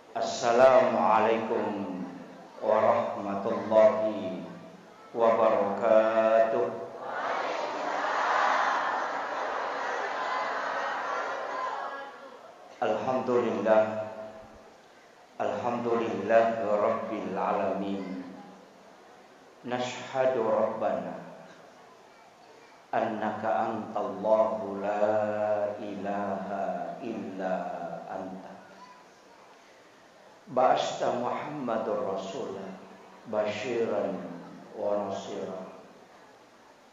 Assalamualaikum warahmatullahi wabarakatuh. Alhamdulillah, alhamdulillah rabbil alamin. Nashhadu rabbana annaka antallahu la ilaha illa anta. Ba'asta Muhammadur Rasulullah basyiran wa nasira.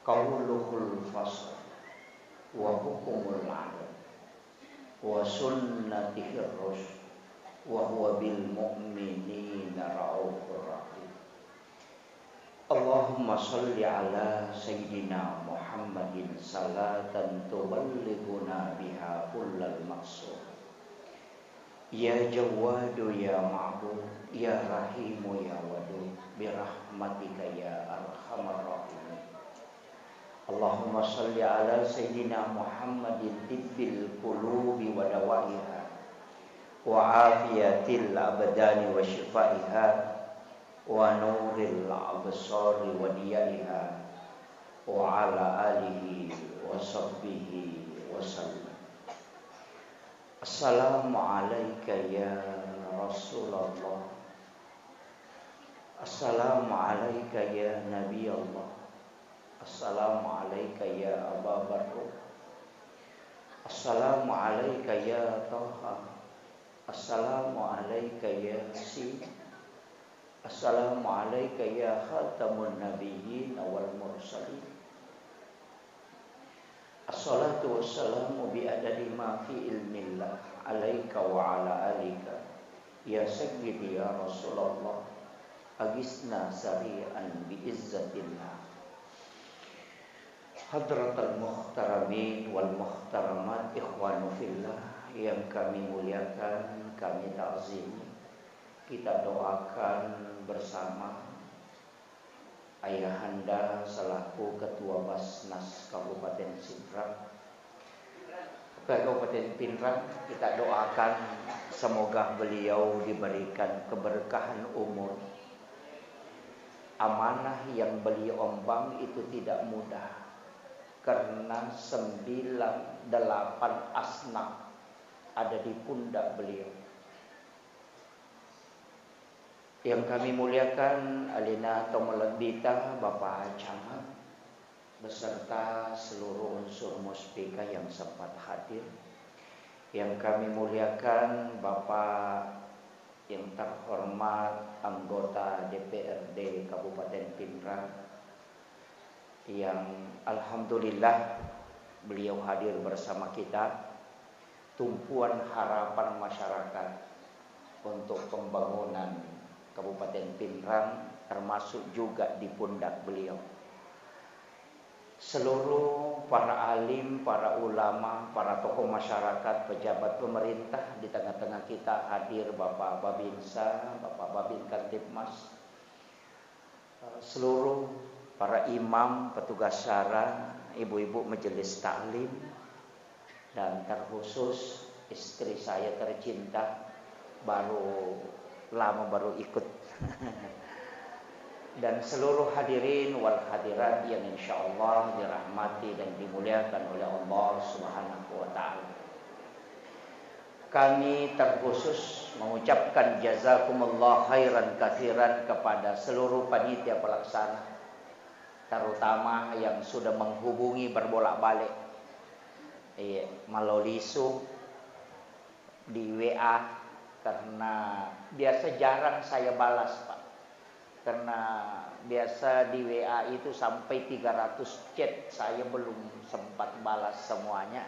Qauluhul fasl wa hukumul adl wa sunnatihir rusyd wa huwa bil mu'minina raufur rahim. Allahumma salli ala sayyidina Muhammadin salatan tuballighuna biha kullal maqsud. Ya Jawadu ya Ma'bud, ya Rahimu ya Wadud, birahmatika ya arhamar rahimin. Allahumma salli ala sayyidina Muhammadin tibbil qulubi wa dawaiha wa afiyatil abdani wa shifaiha wa nuril absari wa diyaiha wa ala alihi wa sahbihi wa sallam. Assalamualaikum ya Rasulullah. Assalamualaikum ya Nabi Allah. Assalamualaikum ya Aba Bakr. Assalamualaikum ya Taha. Assalamualaikum ya Yasin. Assalamualaikum ya Khatamun Nabiyyin wal Mursalin. Assalatu wassalamu bi'adadi ma fi ilmillah alaika wa ala alika ya sayyidi ya Rasulullah agisna sari'an bi'izzatillah. Hadratal muhtaramin wal muhtaramat, ikhwanu fillah yang kami muliakan, kami ta'zimi, kita doakan bersama Ayahanda selaku Ketua Basnas Kabupaten Pinrang, kita doakan semoga beliau diberikan keberkahan umur. Amanah yang beliau emban itu tidak mudah, karena 98 asnaf ada di pundak beliau. Yang kami muliakan Alina Tomalendita, Bapak Camat, beserta seluruh unsur muspika yang sempat hadir. Yang kami muliakan Bapak yang terhormat anggota DPRD Kabupaten Pinrang, yang alhamdulillah beliau hadir bersama kita. Tumpuan harapan masyarakat untuk pembangunan Kabupaten Pinrang termasuk juga di pundak beliau. Seluruh para alim, para ulama, para tokoh masyarakat, pejabat pemerintah, di tengah-tengah kita hadir Bapak Babinsa, Bapak Babin Kantipmas, seluruh para imam, petugas syara, ibu-ibu majelis taklim, dan terkhusus istri saya tercinta, baru ikut dan seluruh hadirin wal hadirat yang insyaallah dirahmati dan dimuliakan oleh Allah Subhanahu wa taala. Kami terkhusus mengucapkan jazakumullah khairan katsiran kepada seluruh panitia pelaksana, terutama yang sudah menghubungi berbolak-balik melalui Zoom, di WA, karena biasa jarang saya balas, Pak. Karena biasa di WA itu sampai 300 chat, saya belum sempat balas semuanya.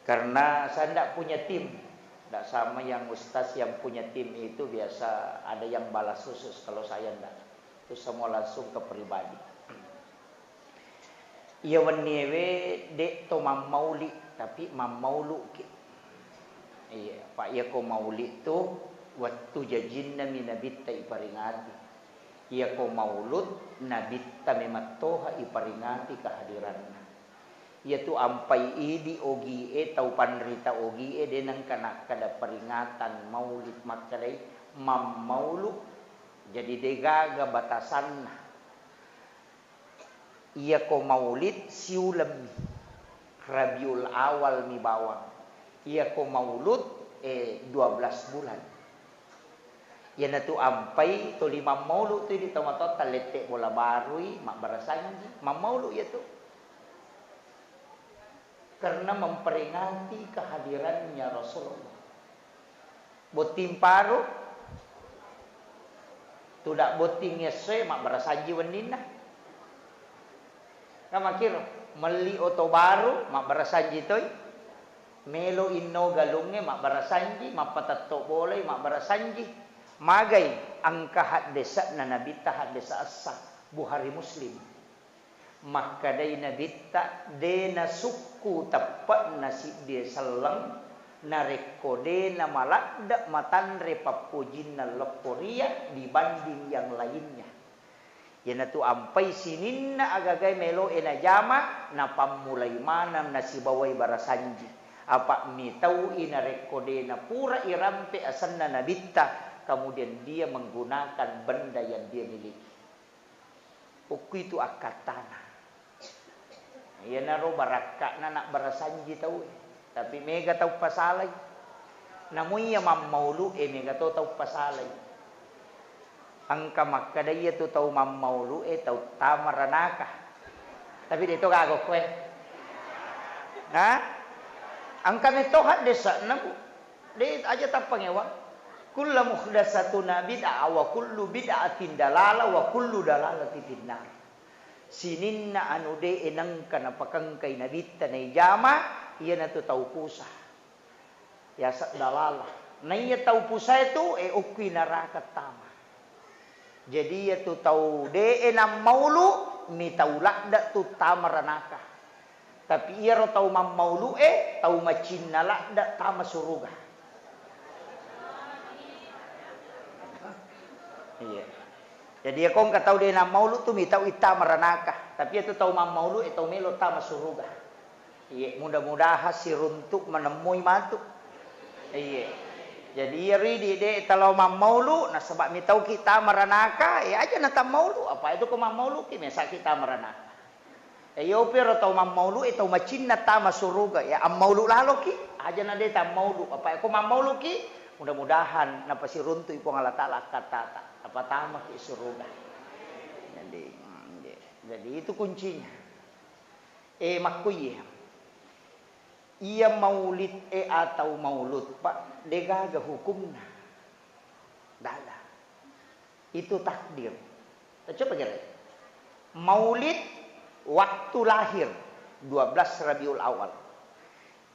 Karena saya tidak punya tim. Tidak sama yang ustaz yang punya tim itu biasa ada yang balas khusus, kalau saya tidak. Itu semua langsung ke pribadi. Iya wenewe dek to mauli, tapi maulu. Iya, Pak ya ko maulid tu waktu jajinna minabita iparingati. Iya ko maulud nabita mematoha iparingati kehadiranna. Yaitu ampai idi ogi tau panrita ogi denang kanak kada peringatan maulid makadai maulu. Jadi degaga batasan iya ko maulid siulam Rabiul Awal mi bawang. Iya ko maulud 12 bulan. Ya na tu ampai to 5 maulud tu di tomato talete bola barui mak barasanji mamaulu ya tu. Karena memperingati kehadirannya Rasulullah. Botim paru tidak boting yeswe mak barasanji wenina. Kamakir meli oto baru mak barasanji toy. Melo inno galunge mak barasanji mak patato boleh mak barasanji. Magai angka hadesa na nabita hadesa asa Bukhari Muslim. Maka day nabita de na suku tapat nasi dia salang nareko de na malakda matanre papujin na leporia dibanding yang lainnya. Yana tu ampai sinin na agagay melo ena jama na pamulay manam na si baway barasanji. Apa mitau ina rekode na pura irampe asan na nabita. Kemudian dia menggunakan benda yang dia miliki. Uku itu akad tanah. Ya naro barakak na nak barasanji tahu. Tapi mega tahu pasalay. Namun ya mammaulu mega tahu pasalay. Angka makadaya tu tahu mammaulu tahu tamaranaka. Tapi dito kago kwe. Ha? Angka nito hadesa na bu. Di aja tapang ewan. Kullu muhdatsatun bid'ah wa kullu bid'atin dalalah wa kullu dalalatin finnar. Sininna anu de enang kana pakangkay nabita na ijama iya na to taupusa. Ya sa dalalah. Na iya taupusa itu ukwi neraka tama. Jadi ya tu tau de enam maulu mi taulak da tu tamaranaka. Tapi iya ro tau mam maulu tau macinala da tama suruga. Iya. Jadi aku nggak tahu dia nama maulu tu mitau ita meranaka. Tapi itu tahu mam maulu itu melo tama suruga. Iya. Mudah-mudahan si runtuk menemui matu. Iya. Jadi iri di kalau mam maulu, nah sebab mitau kita meranaka, ya aja nata maulu. Apa itu ke mam maulu? Kimesa kita meranaka. Yo pero tahu mam maulu itu macin nata masuruga. Ya am maulu lalu ki aja nade tam maulu. Apa aku mam maulu ki? Mudah-mudahan napa si runtuk ipo Allah Taala kata apa tamak ke surga. Jadi itu kuncinya. Makuye. Ia maulid atau maulud pak degaga hukumna. Dala. Itu takdir. Coba kira. Maulid waktu lahir 12 Rabiul Awal.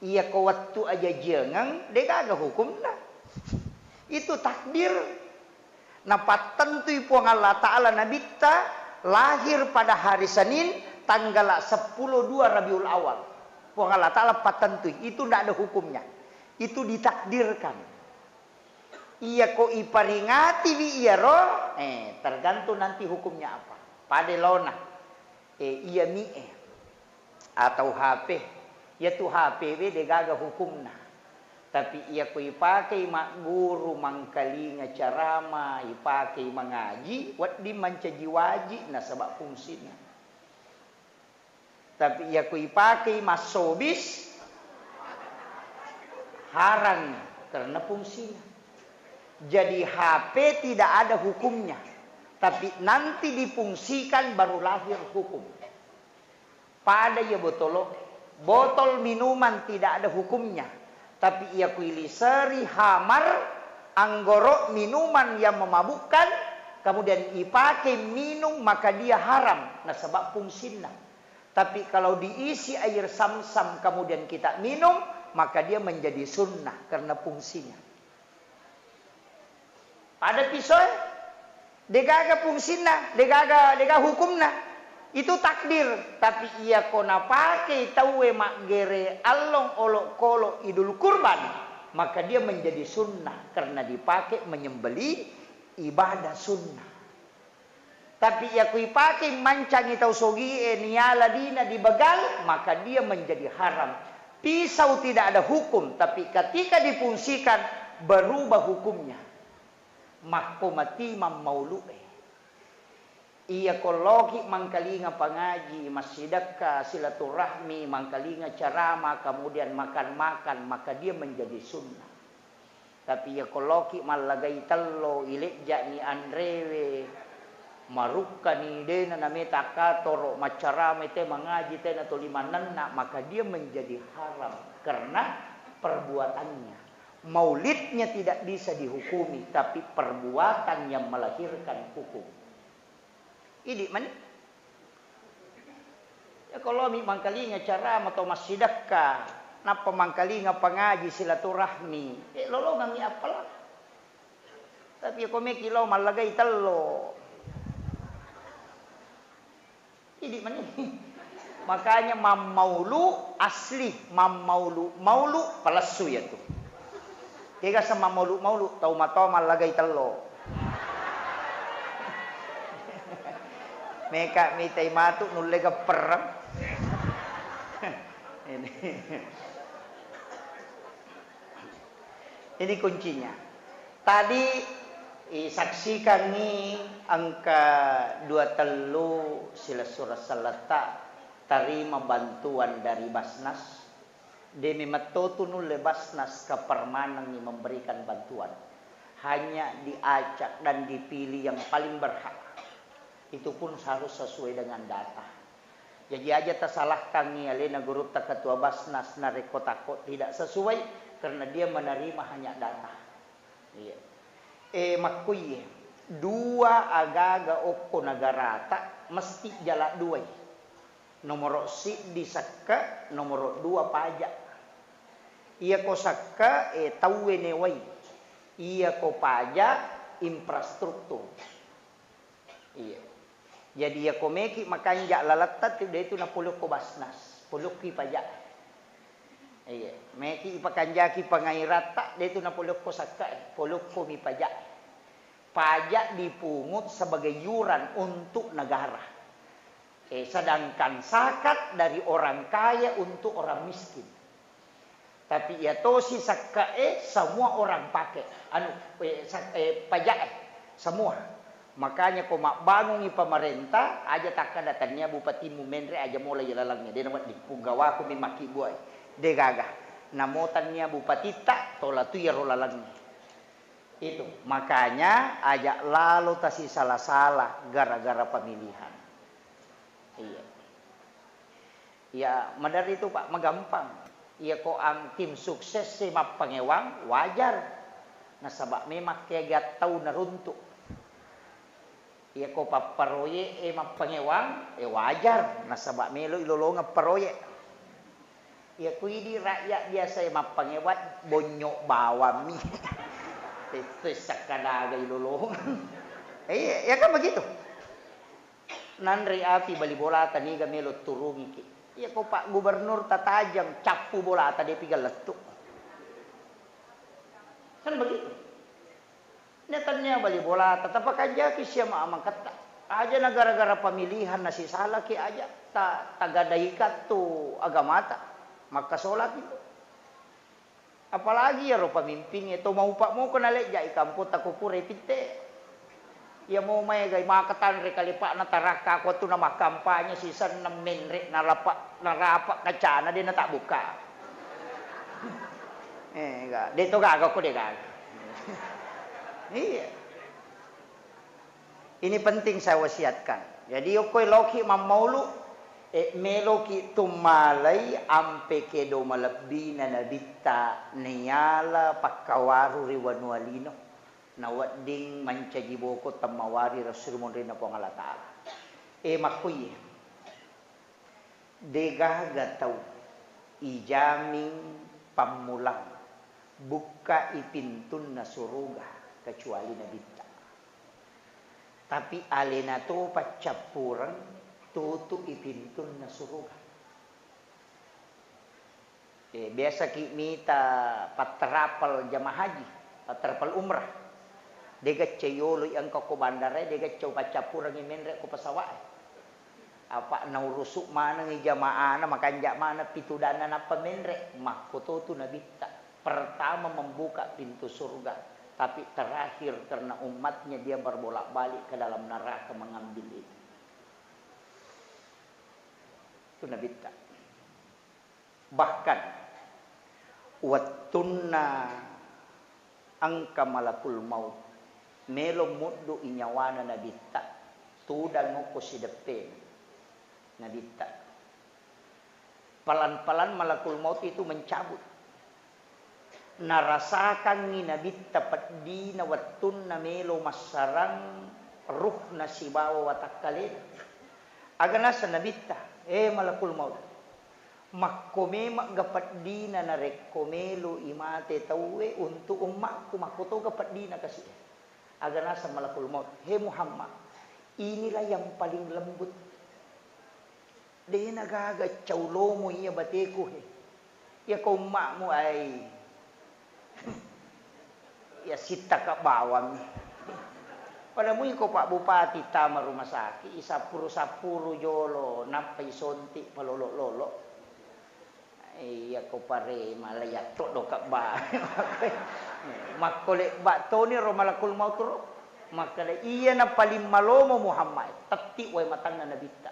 Ia ko waktu aja jengang degaga hukumna. Itu takdir. Napa tentu ipuang Allah Ta'ala nabita lahir pada hari Senin tanggal 10/2 Rabiul Awal. Puang Allah Ta'ala patentu itu tidak ada hukumnya. Itu ditakdirkan. Iya ko iparingati bi iya ro tergantung nanti hukumnya apa. Pada lona iya mie atau HP yaitu HP degaga hukumna. Tapi ia ko ipakai mak guru mangkalinga carama ipakai mengaji wat di mancaji waji na sebab fungsinya. Tapi ia ko ipakai masobis haram karena fungsinya. Jadi HP tidak ada hukumnya, tapi nanti difungsikan baru lahir hukum. Pada ya botol minuman tidak ada hukumnya. Tapi ia kuili seri hamar anggoro minuman yang memabukkan kemudian ipakai minum maka dia haram nah sebab fungsinya. Tapi kalau diisi air sam-sam kemudian kita minum maka dia menjadi sunnah karena fungsinya. Pada pisau degaga fungsinya, degaga hukumnya. Itu takdir, tapi ia kona pakai tawe mak gere along olok kolok idul kurban, maka dia menjadi sunnah karena dipakai menyembeli ibadah sunnah. Tapi ya kui pakai mancang itau sogi niala dina dibegal, maka dia menjadi haram. Pisau tidak ada hukum, tapi ketika difungsikan berubah hukumnya. Mako mati mamaulu. Iya kologi mangkalinga pangaji, masjidaka silaturahmi, mangkalinga carama, kemudian makan-makan, maka dia menjadi sunnah. Tapi ya kologi malagai tello, ilekja ni andrewe, marukka ni dena nameta katoro, macarama te mengaji te atau lima nena, maka dia menjadi haram karena perbuatannya. Maulidnya tidak bisa dihukumi, tapi perbuatan yang melahirkan hukum. Ini mana? Ya kalau mangkalinga cara atau masjidaka, napa mangkalinga pangaji silaturahmi, lolo ngangi apalah. Tapi ako may kilaw malagay talo. Ini mana? Makanya mamaulu asli, mamaulu palasu ya tuh. Kaya sa mamaulu tau mato malagay talo. Meka mitay matu nulega perang. Ini kuncinya. Tadi saksikan ni angka 23 sila surat salata terima bantuan dari Basnas. Demi matutun oleh Basnas kepermanan ni memberikan bantuan. Hanya diacak dan dipilih yang paling berhak. Itu pun harus sesuai dengan data. Jadi aja tersalahkan ni alena guru tak ketua Basnas na rekotako tidak sesuai karena dia menerima hanya data. Iya. Makuye dua agaga oko nagarata mesti jala dua. Nomor si disaka, nomor 2 pajak. Iya ko saka tawe newai. Iya ko pajak infrastruktur. Iya. Jadi ya komeki makanya lalatat itu na puluk ko Basnas, puluk ki pajak. Iya, meki ipakanjaki pangairata itu na puluk ko saka, puluk ko mi pajak. Pajak dipungut sebagai yuran untuk negara. Sedangkan zakat dari orang kaya untuk orang miskin. Tapi ya tosi saka semua orang pakai pajak semua. Makanya kau mak bangun pemerintah aja takkan datangnya Bupati Mumendre aja mulai jalalangnya dia nama di punggawa aku mimaki buai dia gagah namotannya Bupati tak tola tu ya rolalangnya itu makanya aja lalu tasi salah-salah gara-gara pemilihan iya ya madar itu Pak magampang iya kok ang tim sukses si map pangewang wajar nasabak memang kayak tahu naruntuk. Iya ko paparoye mapangewang wajar nasabak melo ilolonga paroye. Iya ko ini rakyat biasa mapangewat bonyok bawami. Itu sakadaga ilolong. Ya kan begitu. Nandri api bali bola taniga melo turungi ki. Iya ko Pak Gubernur tatajam capu bola tadi pigal letuk. Kan begitu. Netanya bali bola tetap aja kisah amang kata aja negara-gara pemilihan nasi salah ki aja tagadaikat tu agama tak maka sholat itu apalagi ya ro pemimpin itu mau pak mau kenal jai kampung takupure pite ya mau mai gai makatan re kali pak na taraka ko tu nama kampanye sisan 6 menre narapak kacana dia na tak buka enggak dia tu gagak ko dia gagak. Iya. Ini penting saya wasiatkan. Jadi okoi loki mamaulu meloki tumalai ampe kedo malabina nabita niyala pakawaru riwanualino nawading mancagiboko tamawari rasulmun rin na po ng Taala. Makuy degagataw ijaming pamulang buka ipintun na suruga kecuali nabita. Tapi alena to pacapuran tutu ipintun na suruga. Biasa kita patrapal jamaah haji, patrapal umrah. Dega ceyolo yang kau bandara, dega coba capur ngi menrek ko pesawat. Apa na urusuk mana ngi jamaah na makanjak mana pitudana na pemenrek mah foto tu nabita. Pertama membuka pintu surga, tapi terakhir karena umatnya dia berbolak-balik ke dalam neraka mengambil itu. Itu nabita. Bahkan wattunna angka malakul maut melo muddu inyawana nabita tudang ngoko si depen nabita. Pelan-pelan malakul maut itu mencabut. Narasakan ni nabita padina wattunna melo masarang ruh nasibawa watakkalin. Agana sa nabita, malakul maut. Makkome maggapat dina na rekomelo imate tawe untuk umakku makoto gapat dina kasi. Agana sa malakul maut, Muhammad, inilah yang paling lembut. Dia nagagat caulo mo iya bateku Ya kau umakmu ay ya sita ka bawang. Pada mo ko Pak Bupati tama rumah sakit, isapuru-sapuru jolo, napay sonti palolo-lolo. Iya ko pare malayat to do ka ba. Makole ba to ni ro malakul maut ro. Makale iya na paling malomo Muhammad. Tatti way matang na nabita.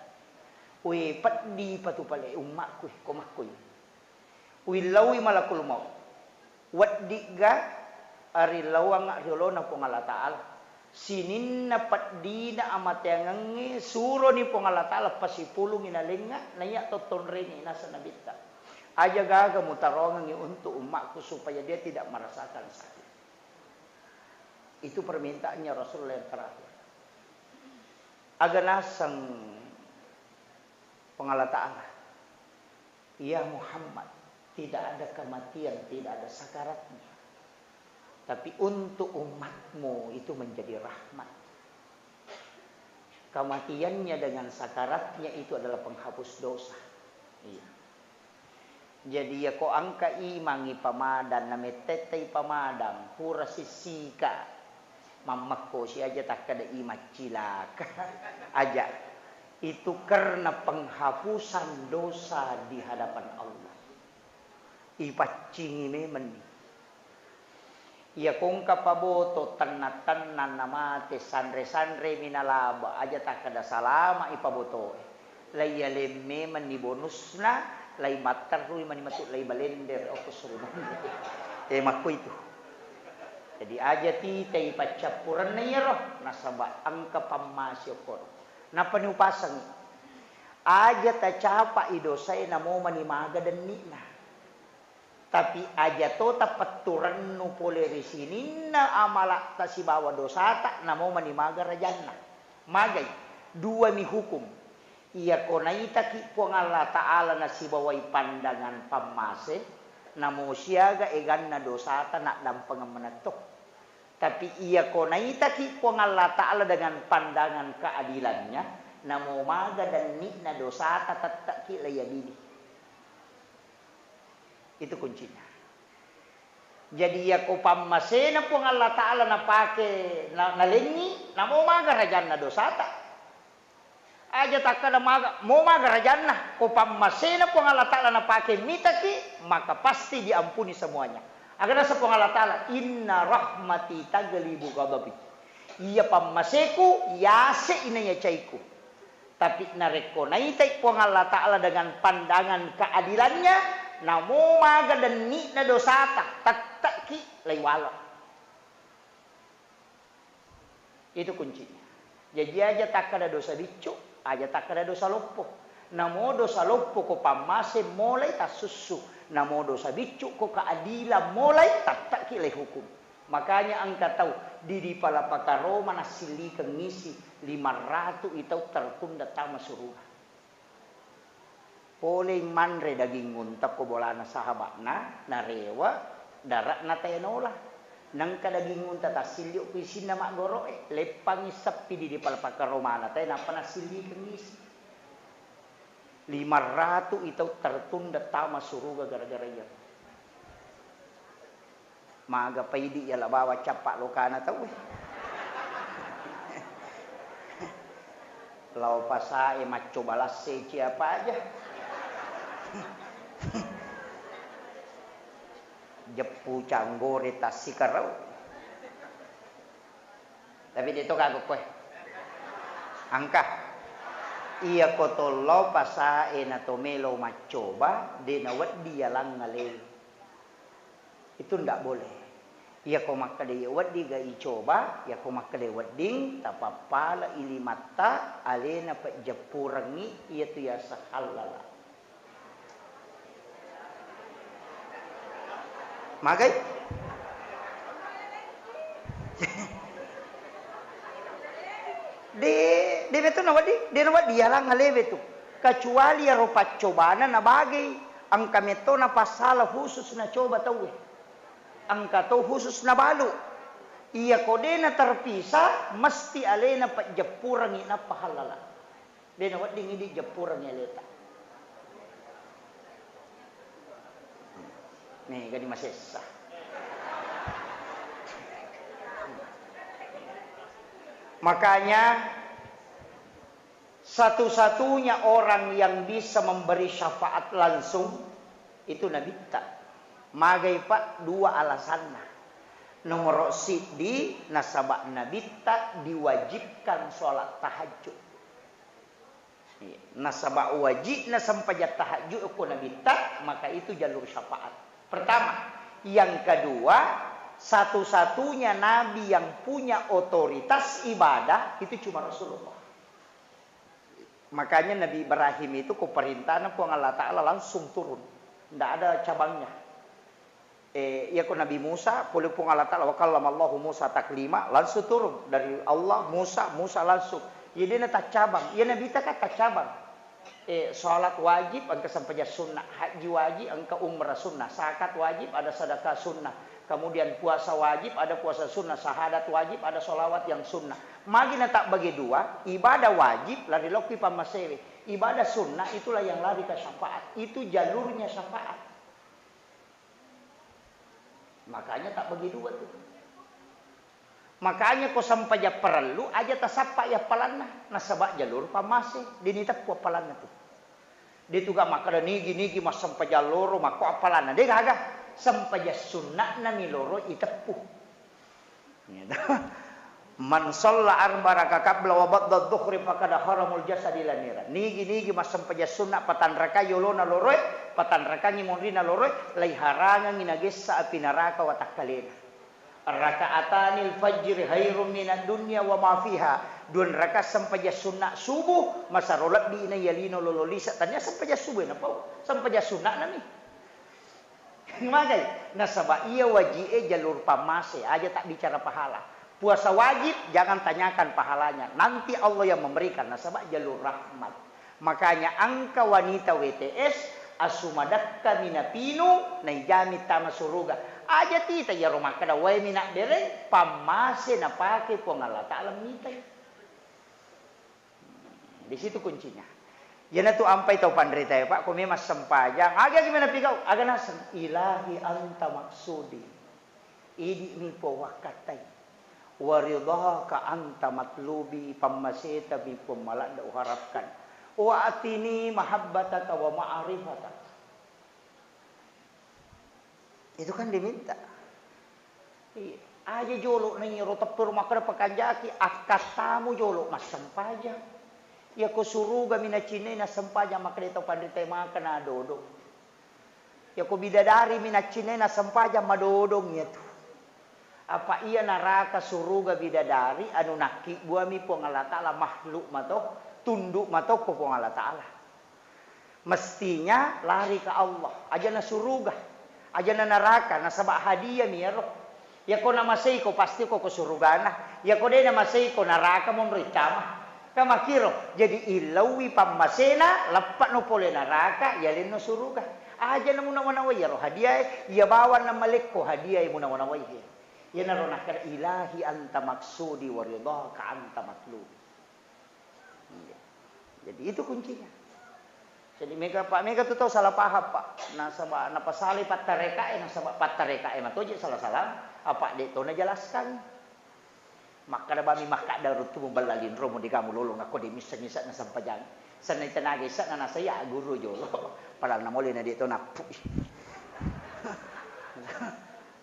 Uy patdi patu pale umakku ko makkoy. Uy lawi malakul maut. Waddiga ari lawang jolo na po ngala taala. Sinin na patdi na amatengangi suro ni po ngala taala pasipulong inalinga naya toton rin nasa nabita. Aja gaga mutarongan untuk umatku supaya dia tidak merasakan sakit. Itu permintaannya Rasulullah yang terakhir. Aganasang pengalataan. Ya Muhammad, tidak ada kematian, tidak ada sakaratnya. Tapi untuk umatmu itu menjadi rahmat. Kematiannya dengan sakaratnya itu adalah penghapus dosa. Iya. Jadi ya ko angka imangi pamadan na metetay pamadang pura sisika mamakko si aja tak kada imat cilaka aja itu karena penghapusan dosa di hadapan Allah. Ipacingi memen ya kong kapaboto tan-tanan namate sanre-sanre minalaba aja tak kada salama ipaboto layale memen ni bonusna lay matar rui manimatut lay balender o kusurunan. Makko itu. Jadi aja titay pacapuran na yero nasaba angka pamasyo ko. Napa ni upasang aja ta capa idosay na mo manimaga dan nina. Tapi aja to tapaturan no polerisinin na amala ta si bawa dosata na mo manimaga rajanna. Magay dua mi hukum. Iya ko naita ki po nga Allah Ta'ala na si baway pandangan pamase na mo siyaga egan na dosata na dampang manatok. Tapi iya ko naita ki po nga Allah Ta'ala dengan pandangan keadilannya na mo maga dan ni na dosata tatak ki layabini. Itu kuncinya. Jadi iya ko pamase na po nga Allah Ta'ala na pake nalingi na mo maga rajan na dosata. Aja tak kada maga mau maga rajanna ko pamasena po nga Allah Ta'ala na pakai mitaki maka pasti diampuni semuanya. Agana sa po nga Allah Ta'ala inna rahmati taglibu ghadabi. Iya pamaseku yase inanya caiku. Tapi nareko naitai po nga Allah Ta'ala dengan pandangan keadilannya namo maga dan ni na dosata tattaki laiwala. Itu kuncinya. Jadi aja tak ada dosa bicu. Aja tak ada dosa lopo. Namo dosa lopo ko pamase mulai tasusu. Namo dosa bicu ko keadilan mulai tak kilai hukum. Makanya angka tahu di palapaka Roma nasili kengisi 500 itu tertunda tama surga. Pole manre daging nguntap ko bolana sahabatna narewa darat na tayanola. Nang kadaging unta ta silyo pisin na magoro lepang isapi di palapaka Romana tay napa na sili kengisi 500 itu tertunda tama suruga gara-gara ya maga paidi ya labawa capak lokana tahu Lau pasae maco balas siapa aja. Jepu canggore tasi karau. Tapi dito kagok ko angka. Iya kotolo pasae na tomelo macoba dinawat dia lang ngale. Itu ndak boleh. Iya ko makade wadi ga icoba, ya ko makade wading tapapala ili mata alena pa jepurangi iya tu ya sahalala. Magai de beto na wadi dia lang ngalewe tu. Kecuali ya ropa cobana na bagay ang kameto na pasala khusus na coba tahu. Ang kato khusus na balu. Iya kode na terpisah mesti alena pa jepurangi na pahalala. De na wadi ngidi jepurangi aleta. Nih gani masesa. Makanya satu-satunya orang yang bisa memberi syafaat langsung itu Nabi tak. Magai pak dua alasannya. Nomor di nasabak Nabi tak diwajibkan sholat tahajud. Nasabak wajib sampai tahajud aku Nabi tak, maka itu jalur syafaat. Pertama, yang kedua, satu-satunya Nabi yang punya otoritas ibadah itu cuma Rasulullah. Makanya Nabi Ibrahim itu keperintahnya Allah Ta'ala langsung turun. Tidak ada cabangnya. Ya ko Nabi Musa, boleh pun Allah Ta'ala wa kallamallahu Musa taklima, langsung turun dari Allah Musa langsung. Ya dia tak cabang. Ya Nabi tak kata cabang. Salat wajib angka sampai sunnah, haji wajib angka umrah sunnah, zakat wajib ada sedekah sunnah. Kemudian puasa wajib, ada puasa sunnah, syahadat wajib, ada solawat yang sunnah. Magina tak bagi dua, ibadah wajib lari loki pamasewe. Ibadah sunnah itulah yang lari ke syafaat. Itu jalurnya syafaat. Makanya tak bagi dua tuh. Makanya kau sampai ya perlu aja tasapa ya palana. Nasabak jalur pamase, dinitap ku palana tuh. Dia tuh gak makan nigi mas sampai jalur mako apalana. Dia gak sampai ya sunnah na miloro itepuh. Man shalla arba rakaat qabla wa ba'da dhuhri faqad haramul jasadi lanira. Nigi mas sampai ya sunnah patan raka yolona loroy, patan raka ngimondina loroy, lai haranga nginagesa api neraka wa takalena. Rakaatanil fajr khairum minad dunya wa ma fiha. Dua rakaat sampai ya sunnah subuh masa rolat di ina yalino lololisa tanya sampai ya subuh na pau. Sampai ya sunnah na ni. Magai nasaba iya wajib jalur pamase aja tak bicara pahala. Puasa wajib jangan tanyakan pahalanya. Nanti Allah yang memberikan nasabah jalur rahmat. Makanya angka wanita WTS asumadakka minapinu naijami tama suruga. Aja tita ya rumah kada wae minak dereng pamase na pake po Allah Ta'ala mitay. Di situ kuncinya. Yana tu ampai tau pandrita ya Pak, kumi mas sempajang. Aga gimana pikau? Aga nasan ilahi anta maksudi. Idi mi po wakatai. Waridhaka anta matlubi pamaseta bi pemalak da uharapkan wa atini mahabbataka wa ma'rifataka. Itu kan diminta. Aja jolok nang iro tepur makar pakanjaki akatamu jolok mas sempaja. Ya ko suruga mina cine na sempaja makreto pandite makan adodo. Ya ko bidadari mina cine na sempaja madodong ya tu. Apa iya neraka suruga bidadari anu naki buami po Allah Ta'ala makhluk mato tunduk mato po Allah Ta'ala. Mestinya lari ke Allah. Aja na suruga, aja na neraka, nasabak hadiah miro. Ya ko nama ko pasti ko surugana. Ya ko de nama ko neraka mon ricama. Kamakiro jadi ilawi pamasena lepat no pole neraka yalin no suruga. Aja na muna wana wayaro hadiah ya bawa na malekko hadiah muna wana wayaro. Ya naronakar ilahi anta maksudi wa ridhaka anta matlubi. Jadi itu kuncinya. Jadi Pak Mega tu tahu salah paham Pak. Nasaba napasali patarekae nasaba patarekae matoje salah-salah apa dek tona jelaskan. Maka da bami maka da rutu balalin romo di kamu lolong ako di misa-misa na sampajang. Sanay tanagi sa na saya guru jolo. Padahal namoli na dito na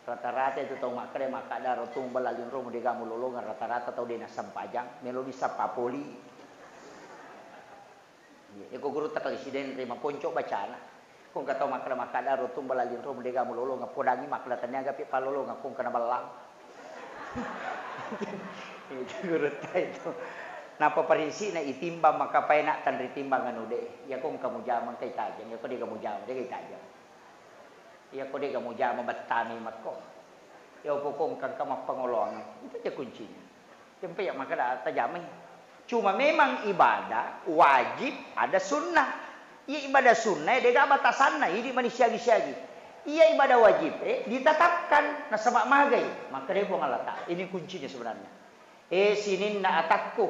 rata-rata itu tau maka da rutu balalin romo di kamu lolong rata-rata tau di na sampajang. Melodi sa papoli. Ya ko guru takalisiden terima ponco bacana. Kung kataw maka da rutu balalin romo di kamu lolong apodangi makla taniaga pi palolong akong kana balang. Itu guru itu. Napa parisi na itimbang maka paena tan ritimbangan ude. Ya kung kamu jaman kay tajam, ya ko di kamu jaman kay tajam. Ya ko di kamu jaman batani makko. Ya ko kung kang kamapangolong. Itu aja kuncinya. Tempe ya maka da tajam. Cuma memang ibadah wajib ada sunnah. Ya ibadah sunnah dia gak batasan na ini manusia siagi. Iya ibadah wajib ditetapkan na sama magai maka dia buang Allah Ta'ala. Ini kuncinya sebenarnya. Sinin na atakku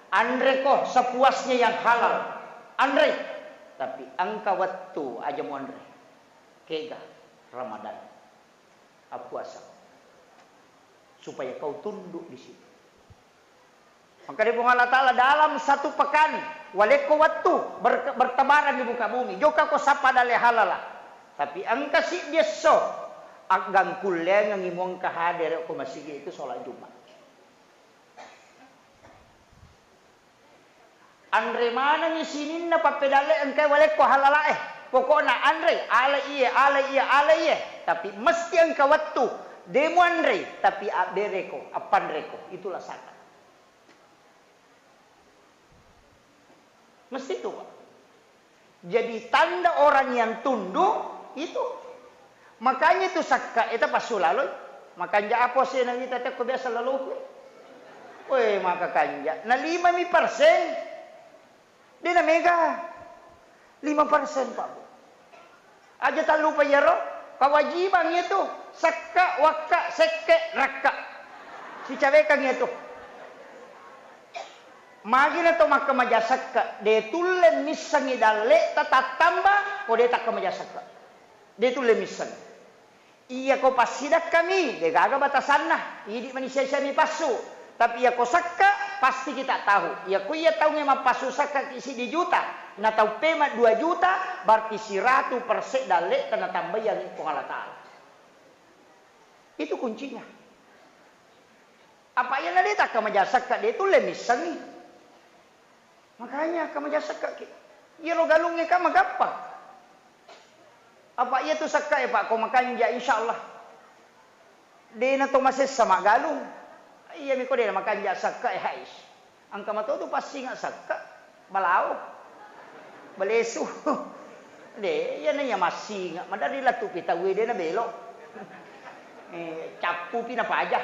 andre ko sepuasnya yang halal andre tapi angka waktu aja mau andre kega Ramadan puasa supaya kau tunduk di situ. Maka dia buang Allah Ta'ala dalam satu pekan waleko waktu bertebaran di muka bumi joka ko sapa dale halala. Tapi ang kasi dia so aggang kuliah ng imong kahader ko masigi itu sholat Jumat. Andre mana ni sinin na papedale ang kay wala ko halala pokokna Andre ala iya. Tapi mesti ang kawattu demo Andre tapi abere ko apan reko itulah sakat. Mesti itu. Jadi tanda orang yang tunduk itu makanya itu sakka itu pas sulaloy makanya apa sih nang kita ko biasa lalu weh maka kanja na 5% dia na mega 5% Pak aja tak lupa ya roh kewajiban itu sakka wakka sekke rakka si cawekang itu magina to makka majasakka de tulle misangi dalle tatatamba ko de tak majasakka dia tu lemisan. Iya ko pasidak kami, dia gaga batasan nah. Idi manusia siya pasu. Tapi iya ko sakka pasti kita tahu. Iya ko iya tahu nga mapasu sakka isi di juta. Na tahu pema 2 juta berarti 100% dale kena tambayan ko Allah Ta'ala. Itu kuncinya. Apa yang nalita ka majasakka dia tu lemisan nih. Makanya ka majasakka iya lo galungnya ka magapa. Apa ia tu sakka Pak ko makanja insyaallah. Dia na to masih sama galung. Iya mi ko dia makanja sakka hais. Ang kamato tu pasti nga sakka balao. Balesu. De iya na ya masih nga madari la tu pitawi dia na belok. Capu pina pajah.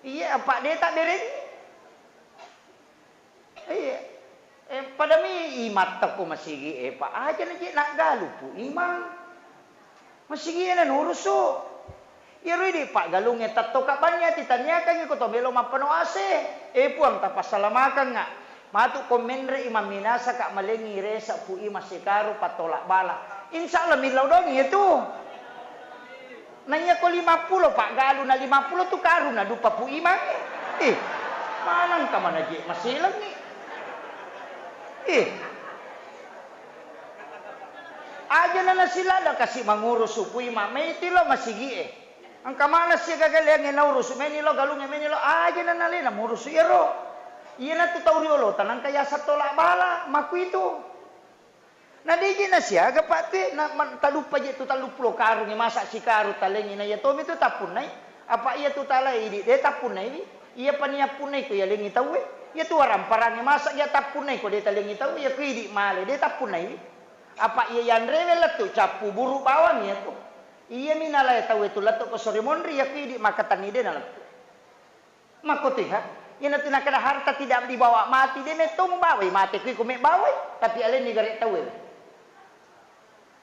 Iya apa dia tak deren. Iya. Pada mi imat ko masigi Pak aja na nak galu pu imang. Masih gini nurusu. Ya ridi Pak galungnya tato kapannya titanyakan ko to belo mapano ase. Puang tapasalamakan nga. Matu komenre imam minasa ka malengi resa pu masikaru patolak bala. Insyaallah milaw dong itu. Nanya ko 50 Pak galu na 50 tu karu na dupa pu imang. Manang ka man aja masilang ni. Aja na sila da kasi mangurus supui mamay tilo masigi ang kamana siya gagaling na urus menilo galungnya menilo aja na nalina murus iro iya na tutauriolo tanang kaya sa tolak bala maku itu na di na siya gapati na talupa je tu taluplo karu ni masa si karu talengi na ya tomi tu tapunay apa iya tu talay di de tapunay iya paniya punay ko ya lengi tawe iya tu aram parang ni masa ya tapunay ko de talengi tawe ya kuidi male de tapunay apa iya yang rewel tu capu buru bawang ya tu iya minalay tahu itu lato ko sore monri ya kidi makatan ide na lato makoti ha ina tinakada harta tidak dibawa mati de meto membawai mati ku me bawai tapi ale ni gare tahu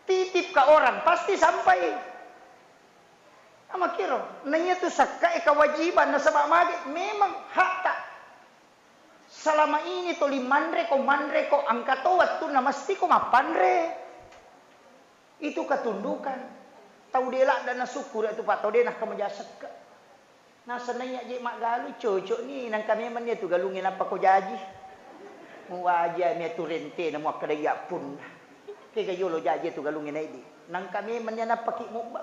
titip ke orang pasti sampai ama kiro nanya tu sakka kewajiban na sama magi memang hak tak selama ini to limandre ko angkato waktu na mesti ko mapandre. Itu ketundukan. Tahu dia lah dan syukur itu Pak tahu dia nak kemajasak. Nah senanya je mak galu cocok ni nang kami mania tu galungin apa kau jaji. Mu aja mi tu rente na mu kedaya pun. Ke gayo lo jaji tu galungin ai di. Nang kami mania na paki mu ba.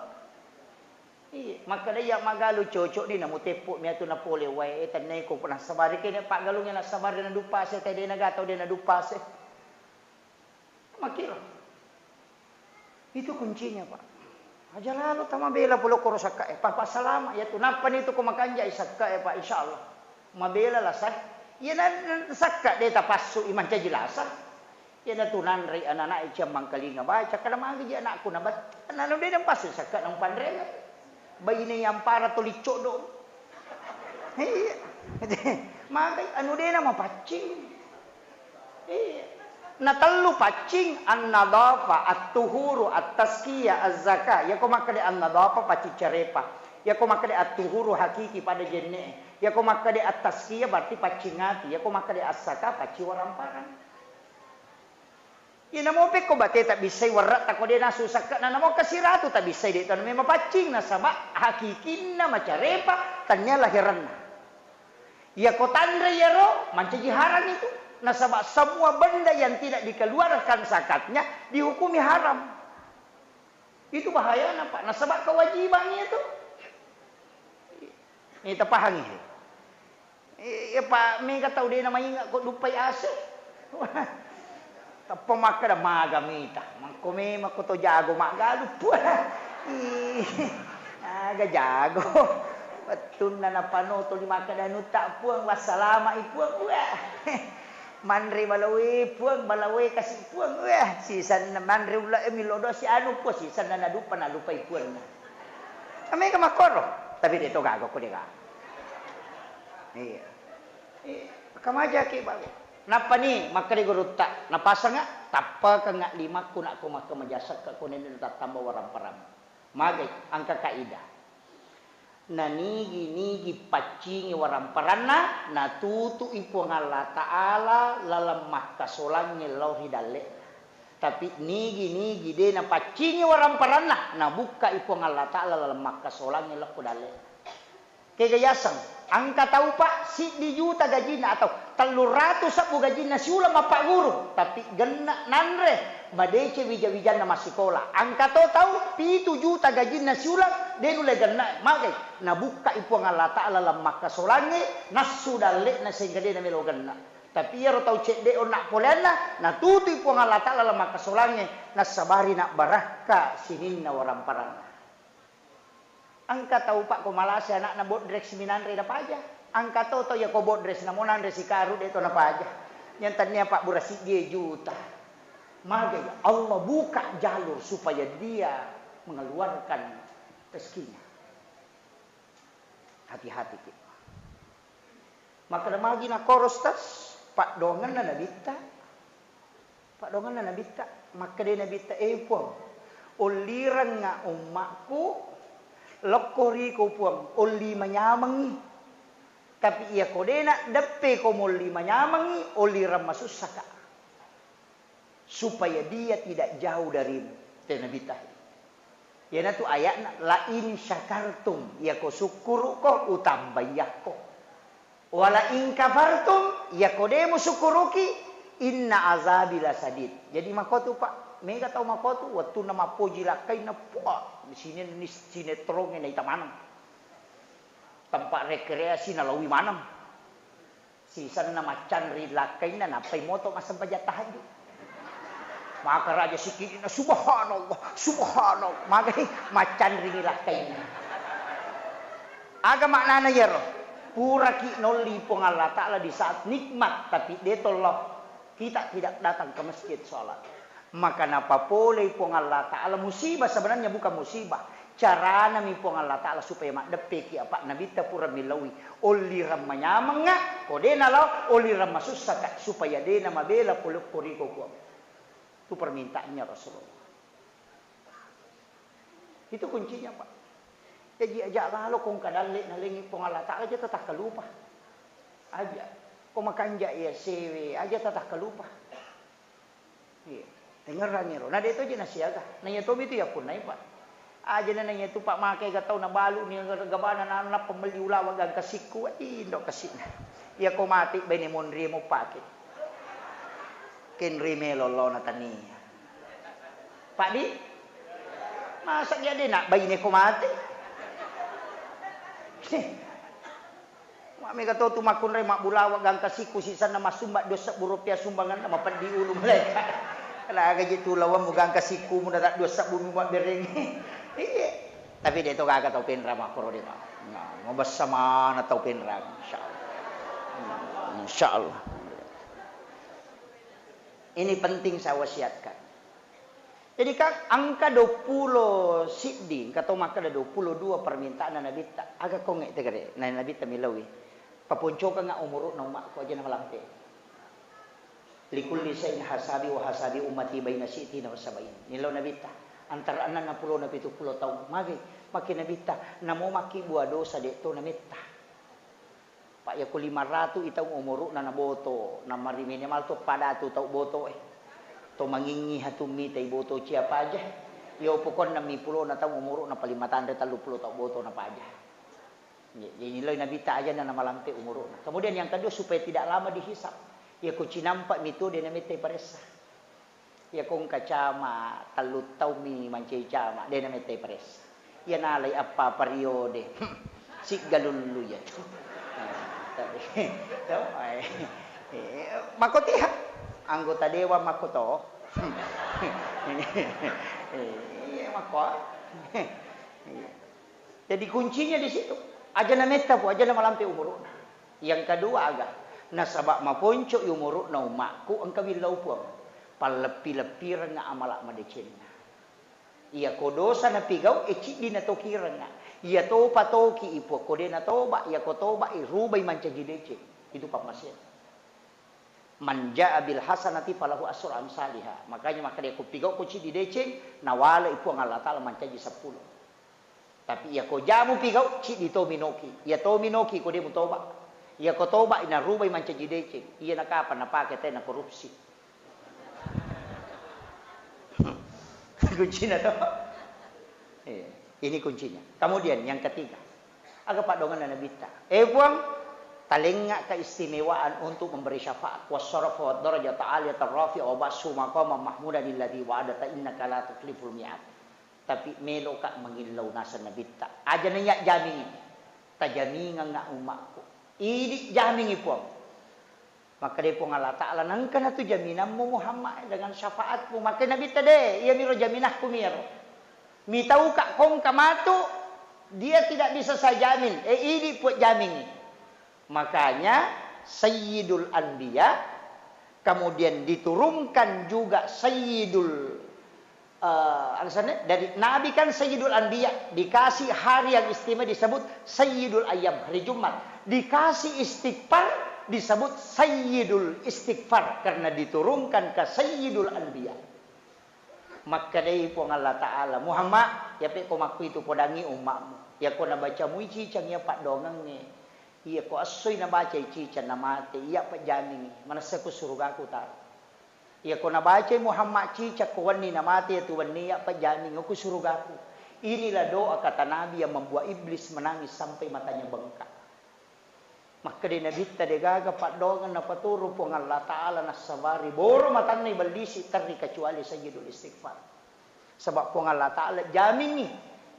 Mak kedaya mak galu cocok ni na mu tepuk mi tu na pole wae tanai ko pernah sabar ke ni pak galungin na sabar na dupa se tadi na gatau dia na dupa se. Makira. Itu kuncinya, Pak. Aja lalu tama bela pulo koro sakka papa salama ya tu napa itu ko makanja isakka Pak insyaallah mabela lah sah ya nan sakka de tapassu iman jilasa ya na tunan ri anak-anak jam mangkalinga baca kada magi anakku na bat nanu de nang pasu sakka nang pandrega bayi ni yang para tuli codo iya magai anu de na mapacing iya na telu pacing an-nadafa at-tuhuru at-tazkiyah az-zakah ya ko makade an-nadafa paci carepa ya ko makade at-tuhuru hakiki pada jenne ya ko makade at-tazkiyah berarti pacingati ya ko makade as-zakah paci waramparan ya namo pe ko bate tak bisa warat tak ko de nasu sakka na namo kasiratu tak bisa de tan memang pacing na sama hakikinna macarepa tanya lahiran ya ko tandre ya ro manci haram itu. Nasabah semua benda yang tidak dikeluarkan zakatnya dihukumi haram. Itu bahaya Pak. Nasabah kewajibannya itu. Ini terpahami. Ya Pak, mereka tahu dia namanya enggak kok lupa asih. Tapi maka dah magamita. Makome makoto jago mak lupa. Agak jago. Betul na napano to lima kadanu tak puang wassalama ipuang. Manri balawe puang balawe kasih puang sisan manri ula milodo si anu po sisan na dupa na lupa puang na kami ka makoro tapi dito gago ko diga iya kamaja ki bago napa ni makari guruta napasa nga tappa ka nga lima kuna ko makamajasa ka kunin tatamba waram-param magay ang kakaida na nigi pacingi waramparana na tutu ipu Allah Ta'ala lalemah kasolannya lauhi dalle tapi nigi de na pacingi waramparana na buka ipu Allah Ta'ala lalemah kasolannya lauhi dalle kegayasang angka tahu Pak si di juta gajina atau 300 sabu gajina si ulam apa guru tapi gena nanre madece wija-wijan nama sekolah angka tahu 7 juta gajina si ulam dia nule gena magai na buka ipu Allah Ta'ala lemah kasolange nasu dalle na sehingga dia namelo gena tapi ya tau cek de onak polena na tutu ipu Allah Ta'ala lemah kasolange na sabari nak baraka sinin na waramparana angka tahu Pak ko malasa anak na bodrek seminanre na paja angka to ya ko bodrek na monan resi karu de to na paja yang tanya Pak burasi dia juta maka Allah buka jalur supaya dia mengeluarkan rezekinya hati-hati kita maka magi na korostas Pak dongan na nabita Pak dongan na nabita maka dia nabita puang uliran nga umakku lokori ko puang oli manyamangi tapi ia kodena depe ko moli manyamangi oli ramasusaka supaya dia tidak jauh dari tenabita ya na tu ayat la in syakartum ya ko syukuru ko utambayako wala in kafartum ya kodemu syukuruki inna azabi lasadid jadi makotu Pak mega tahu makotu waktu nama poji lakai na puak di sini ni sinetron ni tamanam tempat rekreasi na lawi manam sisan nama canri lakai na napai moto masam pajatahan ju maka raja sikit na subhanallah maka macan ring lakai na aga maknana ya roh pura ki noli pong Allah Ta'ala di saat nikmat tapi dia tolong kita tidak datang ke masjid sholat maka napa boleh pong Allah Ta'ala musibah sebenarnya bukan musibah cara nami pong Allah Ta'ala supaya mak depeki apa nabi ta pura milawi oli ramanya menga kode nalau oli ramasusaka supaya dia nama bela puluk koriko ko itu permintaannya Rasulullah itu kuncinya Pak jadi aja lalu kong kadalik nalingi pong Allah Ta'ala aja tetap kelupa aja kok makan ya sewe aja tetap kelupa iya dengar rangiro nah itu aja nasiaga nanya tobi itu ya pun naik Pak Aja nanya tu Pak makai kata na balu ni gabana na anak pembeli ulawa gang kasiku indo kasina. Ia ko mati bani monri mo pakai. Ken rimelo lo na tani. Pak di masa dia nak bayi ni ko mati. Mami kata tu makun re mak bulawa gang kasiku sisa na masumbat dosa rupiah sumbangan nama pandi ulu mereka. Kalau gaji tu lawan mu gang kasiku mu dak dosa bumi buat bereng. Iya. Tapi dia tu kagak tahu penra mak koro dia. Nah, mau bersama na tahu penra insyaallah. Insyaallah. Ini penting saya wasiatkan. Jadi kan angka 20 siddi kata maka ada 22 permintaan Nabi tak agak kongek tegare. Nabi tak milawi. Papuncoka nga umurut na umak ko aja na malampi. Likulli sa'in hasabi wa hasabi umati bayna si'ti na wasabayin. Nilaw nabita. Antara 60 na 70 taon. Magi, maki nabita. Namo maki buah dosa dito namita. Pak ya ko 500 itang umurut na naboto. Na mari minimal to pada tu tau boto eh. To mangingi hatumi tay boto siapa aja. Yo pokon na 10 na taong umurut na palimatan 30 tau boto na pa aja. Jadi nilai Nabi tak aja na malampi umuruna. Kemudian yang kedua supaya tidak lama dihisap. Ya ko cinampak mito de na mitay paresa. Ya kong kacama talut tau mi mancay cama de na mitay paresa. Ya nalay apa periode. Sik galulu ya. Makotiha anggota dewa makoto. Mako. Jadi kuncinya di situ. Aja na meta po, aja na malampi umurut. Yang kedua agak nasabak maponco umurut na umakku ang kabilaw po. Palepi-lepi nga amalak madecin. Iya ko dosa na pigaw eci di na tokiran nga. Iya to patoki ipo ko de na toba, iya ko toba irubay mancaji decin. Itu pamasya. Manja abil hasanati falahu asur amsalihah. Makanya maka dia ko pigaw ko ci di decin nawala ipo ang Allah Taala mancaji 10. Tapi ia ko jamu pigaw ci dito minoki. Ia to minoki ko di mo toba. Ia ko toba ina rubay man caji decing. Ia nakapa napake tayo na korupsi. Kunci na to. Ini kuncinya. Kemudian yang ketiga. Agak padongan na nabita. Buang talinga keistimewaan untuk memberi syafaat. Wassarafu wa darajat aliyat rafi wa basu maqama mahmudan alladhi wa'adata innaka la tukhliful mi'ad. Tapi melo ka mangilaw nasa nabita. Aja na niya jaming. Tajamingan nga umakko. Idi jaming po. Maka di po nga Allah Ta'ala. Nang ka na to jaminan mo Muhammad. Dengan syafaat po. Maka nabita de. Iya miro jaminah ko miro. Mitaw ka kong kamato. Dia tidak bisa saya jamin. Idi po jaming. Makanya Sayyidul Anbiya. Kemudian diturunkan juga Sayyidul alasannya dari Nabi kan Sayyidul Anbiya, dikasih hari yang istimewa disebut Sayyidul Ayyam, hari Jumat. Dikasih istighfar disebut Sayyidul Istighfar karena diturunkan ke Sayyidul Anbiya. Maka dari po Allah Ta'ala Muhammad ya pe ko maku itu podangi umakmu. Ya ko nabaca muici cang ya pak dongang ni. Iya ko asoy nabaca ici cang namate iya pak jamin. Manasa ko surga ku ta. Ya ko nabaca Muhammad cicak ko wani na mati ya tuwan niya pa jamin ako surugaku. Inilah doa kata Nabi yang membuat iblis menangis sampai matanya bengkak. Maka di nabita de gaga padongan na paturo po ng Allah Ta'ala na sabari. Boro matang na ibaldisi tarni kecuali Sayyidul Istighfar. Sebab po ng Allah Ta'ala jamin ni.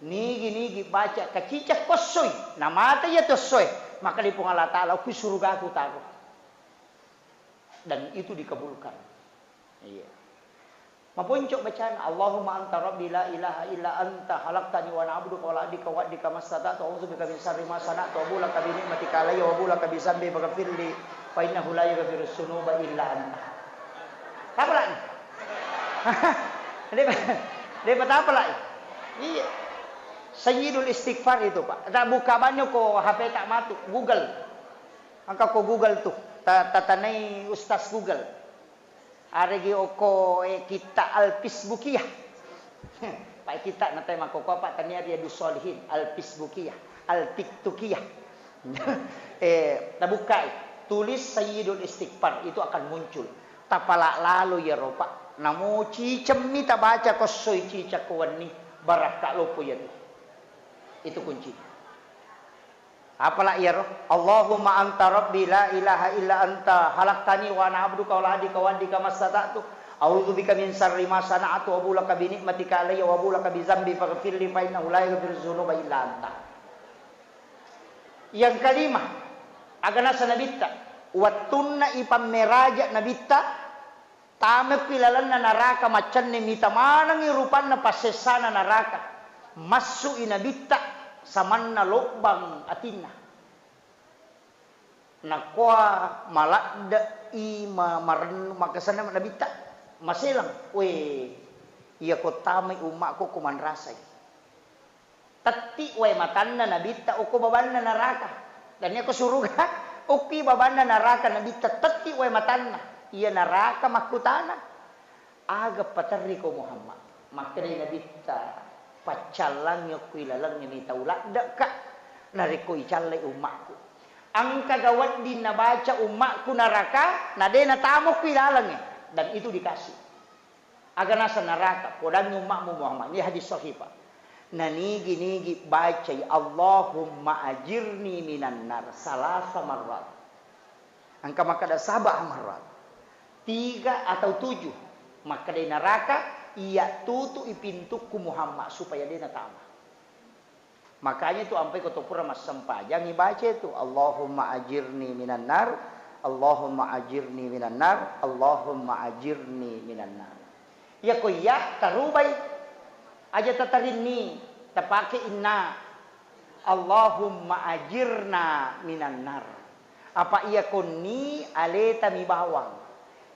Nigi baca kacicak kosoy. Namata ya tosoy. Maka di po ng Allah Ta'ala ako surugaku taruh. Dan itu dikabulkan. Iya. Mapuncuk bacaan Allahumma anta rabbi la ilaha illa anta khalaqtani wa na'buduka wa la adika wa adika mastata'tu a'udzu bika min syarri ma sana'tu wa bulaka bi ni'matika alayya wa bulaka bi zambi faghfirli fa innahu la yaghfiru dzunuba illa anta. Apa lagi? Dia apa lagi? Iya. Sayyidul Istighfar itu, Pak. Tak buka banyak ko HP tak matu, Google. Angka ko Google tuh. Tatanay Ustaz Google. Aregi oko kita al-Fisbukiyah. Pak kita nanti makoko Pak tanya dia dusolihin al-Fisbukiyah, al-Tiktukiyah. Tabuka tulis Sayyidul Istighfar itu akan muncul. Tapala lalu ya ropa. Namo cicem ni tabaca kosoy cicak wani baraka lopo ya. Itu kunci. Apalah ya roh? Allahumma anta rabbi la ilaha illa anta khalaqtani wa ana abduka wa la adika wa andika mastata'tu a'udzubika min syarri ma sana'tu wa bulaka bi ni'matika alayya wa bulaka bi dzambi faghfir li fa innahu la yaghfiru dzunuba illa anta. Yang kelima, agana sanabitta wattunna ipameraja nabitta tame pilalanna naraka macanne mitamanangi rupanna pasesana naraka massu inabitta samanna lobang atinna nakwa malakda ima marnu makasana nabita maselang we iya ko tamay umakko kuman rasay tatti we matanna nabita uko babanna naraka dan iya ko suruga uki babanna naraka nabita tatti we matanna iya naraka makutana aga patarri ko Muhammad makre nabita pacalang yo kuilalang ni taulak deka nariko icalai umakku angka gawat din nabaca umakku neraka nadena tamu kuilalang dan itu dikasih agar nasa neraka podang umakmu Muhammad ini hadis sahih Pak nigi baca Allahumma ajirni minan nar salasa marrat angka maka ada sabah marrat 3 atau 7 maka dari neraka ia tutu ipintuku Muhammad supaya dia natama. Makanya itu sampai kotopura mas sempajang baca itu Allahumma ajirni minan nar, Allahumma ajirni minan nar, Allahumma ajirni minan nar. Ya ko ya tarubai aja tatarini tapake inna Allahumma ajirna minan nar. Apa iya ko ni aleta mi bawang.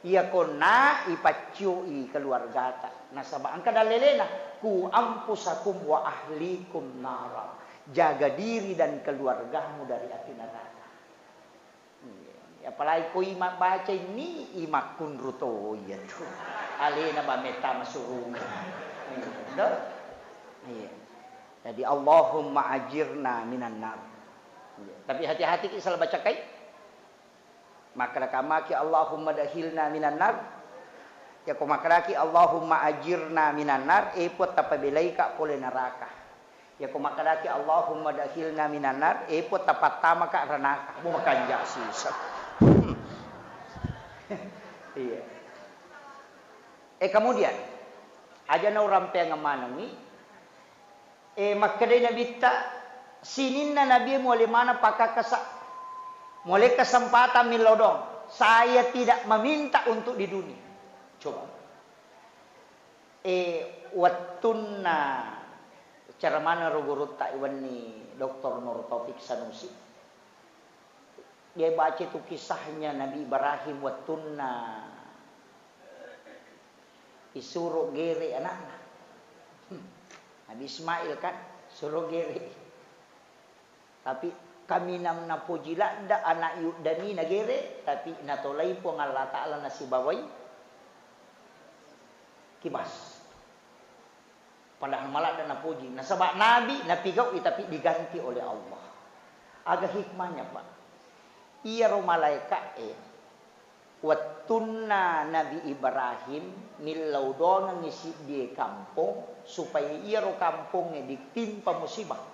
Iya ko na ipacui keluarga nasabah angka dalelena ku ampusakum wa ahlikum nara jaga diri dan keluargamu dari api neraka. Apalagi ko imak baca ini imak kunruto ya tuh alena ba meta masurunga. Iya. Jadi Allahumma ajirna minan nar. Tapi hati-hati kita baca kai maka kamaki Allahumma dahilna minan nar ya ko makraki Allahumma ajirna minan nar epot tapabelaika pole neraka ya ko makraki Allahumma dahilna minan nar epot tapatama ka ranaka mo makanja sisa iya kemudian aja na urampe nga manangi makadai nabita sininna nabi mo limana pakakasa mulai kesempatan milodong saya tidak meminta untuk di dunia coba wattunna cara mana rugurut tak iwani Dr. Nur Taufik Sanusi dia baca itu kisahnya Nabi Ibrahim wattunna disuruh gere anaknya Nabi Ismail kan suruh gere tapi kami nam napujila da anak yudani nagere tapi natolai po ng Allah Ta'ala na si baway kibas padahal malah dan napuji nasaba nabi napigaw tapi diganti oleh Allah aga hikmahnya Pak iya ro malaika wattunna Nabi Ibrahim nilaudon ngisi di kampung supaya iya ro kampungnya ditimpa musibah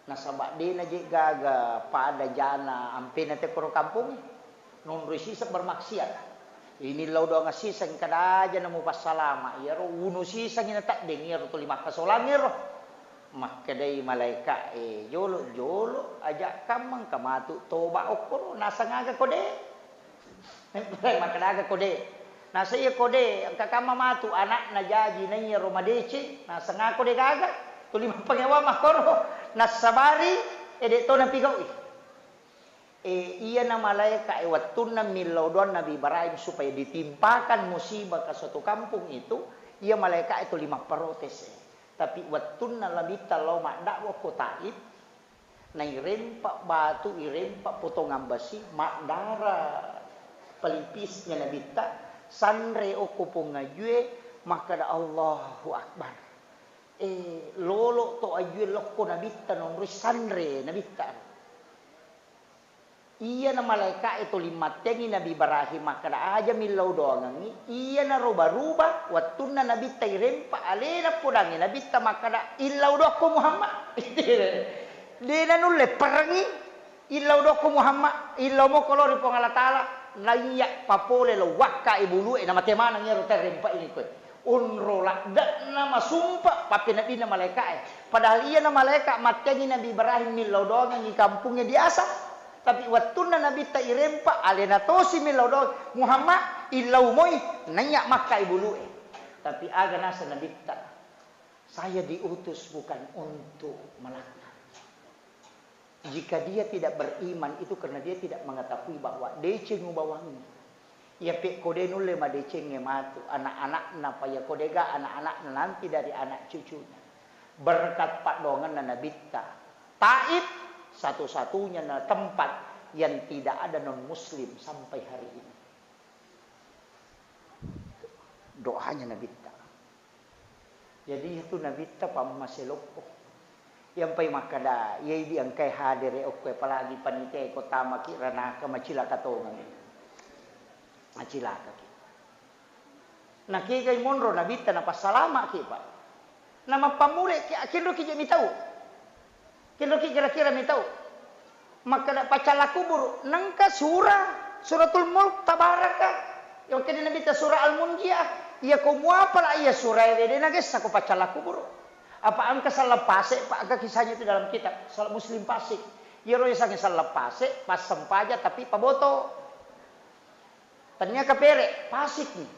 nasabak dia na gaga pada jana ampe na te koro kampung non risisa bermaksiat ini law do nga sisang kada aja na mo pasalama iro uno sisang ina tak ding iro to 5 kasolangir makadai malaika jolo aja kamang kamatu toba okoro nasa ngaga kode makadaga kode nasa iya kode ang kakama matu anak na jaji na iro madeci nasa nga kode gaga to 5 pangawa makoro nasabari to napigaw iya na malaika wattunna milodon Nabi Ibrahim supaya ditimpakan musibah ke suatu kampung itu iya malaika itu 5 protes tapi wattunna labita law makdakwa ko taib na irempa batu irempa potongan besi makdara pelipisnya nabita sanre o kupong ngajue maka da Allahu Akbar lolo to ajue lokko nabita non sanre nabita Iya na malaikat itu limat tengi Nabi Ibrahim makada aja milau doangangi. Iya na roba-ruba wattuna Nabi tairempa alena pudangi Nabi ta makada illau doku Muhammad. Dena nulle perangi illau doku Muhammad illau mo kolori pong Allah Taala layak papole lo wakka ibulu na matemana ngero tairempa ini koy. Unrola dak nama sumpah papi Nabi na malaikat. Padahal iya na malaikat matengi Nabi Ibrahim milau doangangi kampungnya biasa. Tapi wattuna Nabi ta irempa alena tosi milaudog Muhammad illau moy nanya makai bulu. Tapi aga nasa Nabi ta saya diutus bukan untuk melaknat. Jika dia tidak beriman itu karena dia tidak mengetahui bahwa deceng ubawangi. Ya pe kode nulle ma decenge matu anak-anak na paya kodega anak-anak nanti dari anak cucunya. Berkat pak dongan na Nabi ta Taib satu-satunya tempat yang tidak ada non-muslim sampai hari ini. Doanya Nabi ta. Jadi itu Nabi ta pamaseloko. Yang pai makada yai di angkai hadir okwe palagi panite kota maki ranaka macilaka tongan. Macilaka ki. Nah kay monro Nabi ta na pasalama ki pa. Nama pamule ki akhirnya ki jami tahu. Kilo kira-kira mi tahu. Maka dak pacala kubur nangka suratul mulk tabaraka. Yang kini Nabi ta surah al-munjiah. Ia ko muapa la ia surah de nages aku pacala kubur. Apa angka salah pase pak agak kisahnya itu dalam kitab salah muslim pasik. Ia roya sange salah pase pas sempaja tapi paboto. Ternyata kepere pasik nih.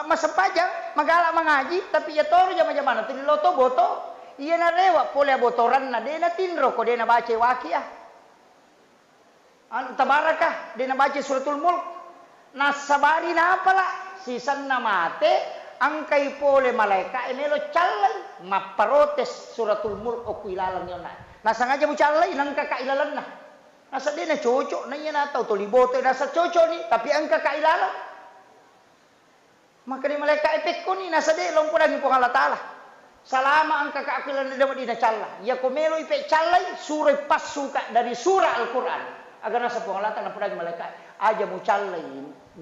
Mas sempaja magala mengaji tapi ia toru jama-jamana tini loto boto. Iya na rewa pole botoran na de na tinro ko de na baca waqiah. An tabarakah de na baca suratul mulk. Nasabari na apala sisan na mate angkai pole malaika enelo callay maparotes suratul mulk o kuilalang yon na. Nasa ngaja mo callay nang kakailalan na. Nasa de na cocok na yan ataw to liboto nasa cocok ni tapi ang kakailalan. Maka di malaika epek ko ni nasa de long pudang ipong Allah Taala. Salama ang kakaakilan na dapat dinacalla. Ya kumelo ipe callay surah pas suka dari surah Al-Quran. Agar nasa pengalatan ng pudang malaikat. Aja mo callay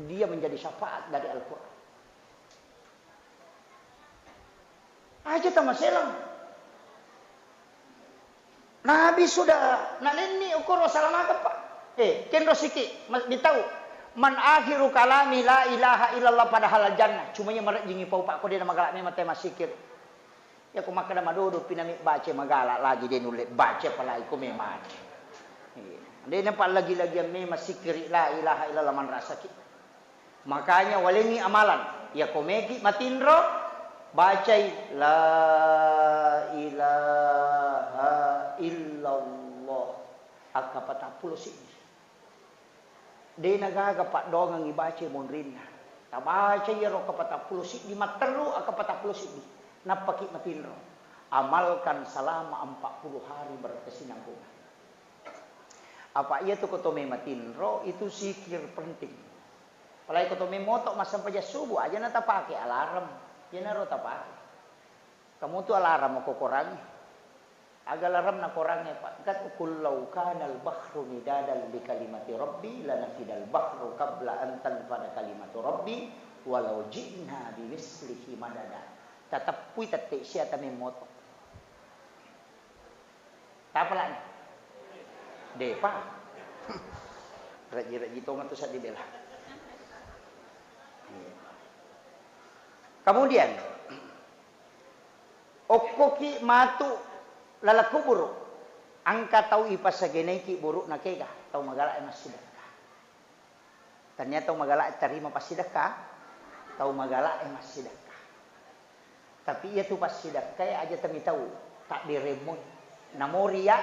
dia menjadi syafaat dari Al-Quran. Aja tamaselang. Nabi sudah nalini ukuro salama ka pa. Kenro siki bitaw. Man akhiru kalami la ilaha illallah pada halal jannah. Cuma yang marat jingi pau pak ko dia magalak memang tema sikir. Ya ko makada madodo pinamik baca magala lagi dia nulis baca palagi ko memang. Dia nampak lagi-lagi yang memang sikir la ilaha illallah man rasaki. Makanya walengi amalan. Ya ko meki matinro baca la ilaha illallah. Akapata pulo sini. Dia nagaga pak dongang ibaca monrina. Tabaca ya ro kapata pulo sini materlu akapata pulo sini. Napaki matinro. Amalkan selama 40 hari berkesinambungan. Apa iya tu kotome matinro itu sikir penting. Palai kotome motok mas sampai subuh aja nata pakai alarm. Ya naro tapake. Kamu tu alarm mau korangi. Aga alarm na korangnya pak. Kat kullau kanal bahru midadal bi kalimati rabbi lanafidal bahru qabla an tanfada kalimatu rabbi walau ji'na bi mislihi madada. Tetap pui tetek sia tame moto. Tapalan. Depa. Raji-raji tongan tu saat dibela. Kemudian okkoki matu lalaku buruk. Angka tahu ipas sageneki buruk nakega. Tahu magala emas sedekah. Ternyata tahu magala terima pas sedekah. Tahu magala emas sedekah. Tapi ia tu pas sedekah aja temi tahu tak diremon. Namoria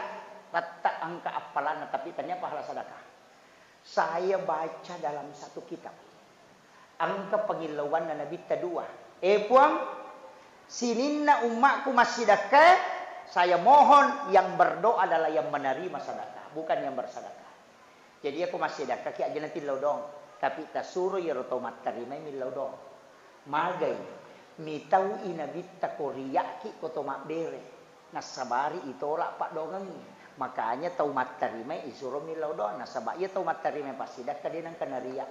tak angka apalan tapi ternyata pahala sedekah. Saya baca dalam satu kitab. Angka pengilauan Nabi kedua. Puang sininna umatku masih sedekah. Saya mohon yang berdoa adalah yang menerima sedekah, bukan yang bersedekah. Jadi aku masih sedekah ki aja nanti laudong. Tapi tasuru ya rotomat terima mi laudong. Magai mitau ina bitta koriyaki koto mak bere nasabari itola pak dongangi Makanya tau matarima isuro milau doa. Sabab ia tau matarima pasti dah kadinang kanaria.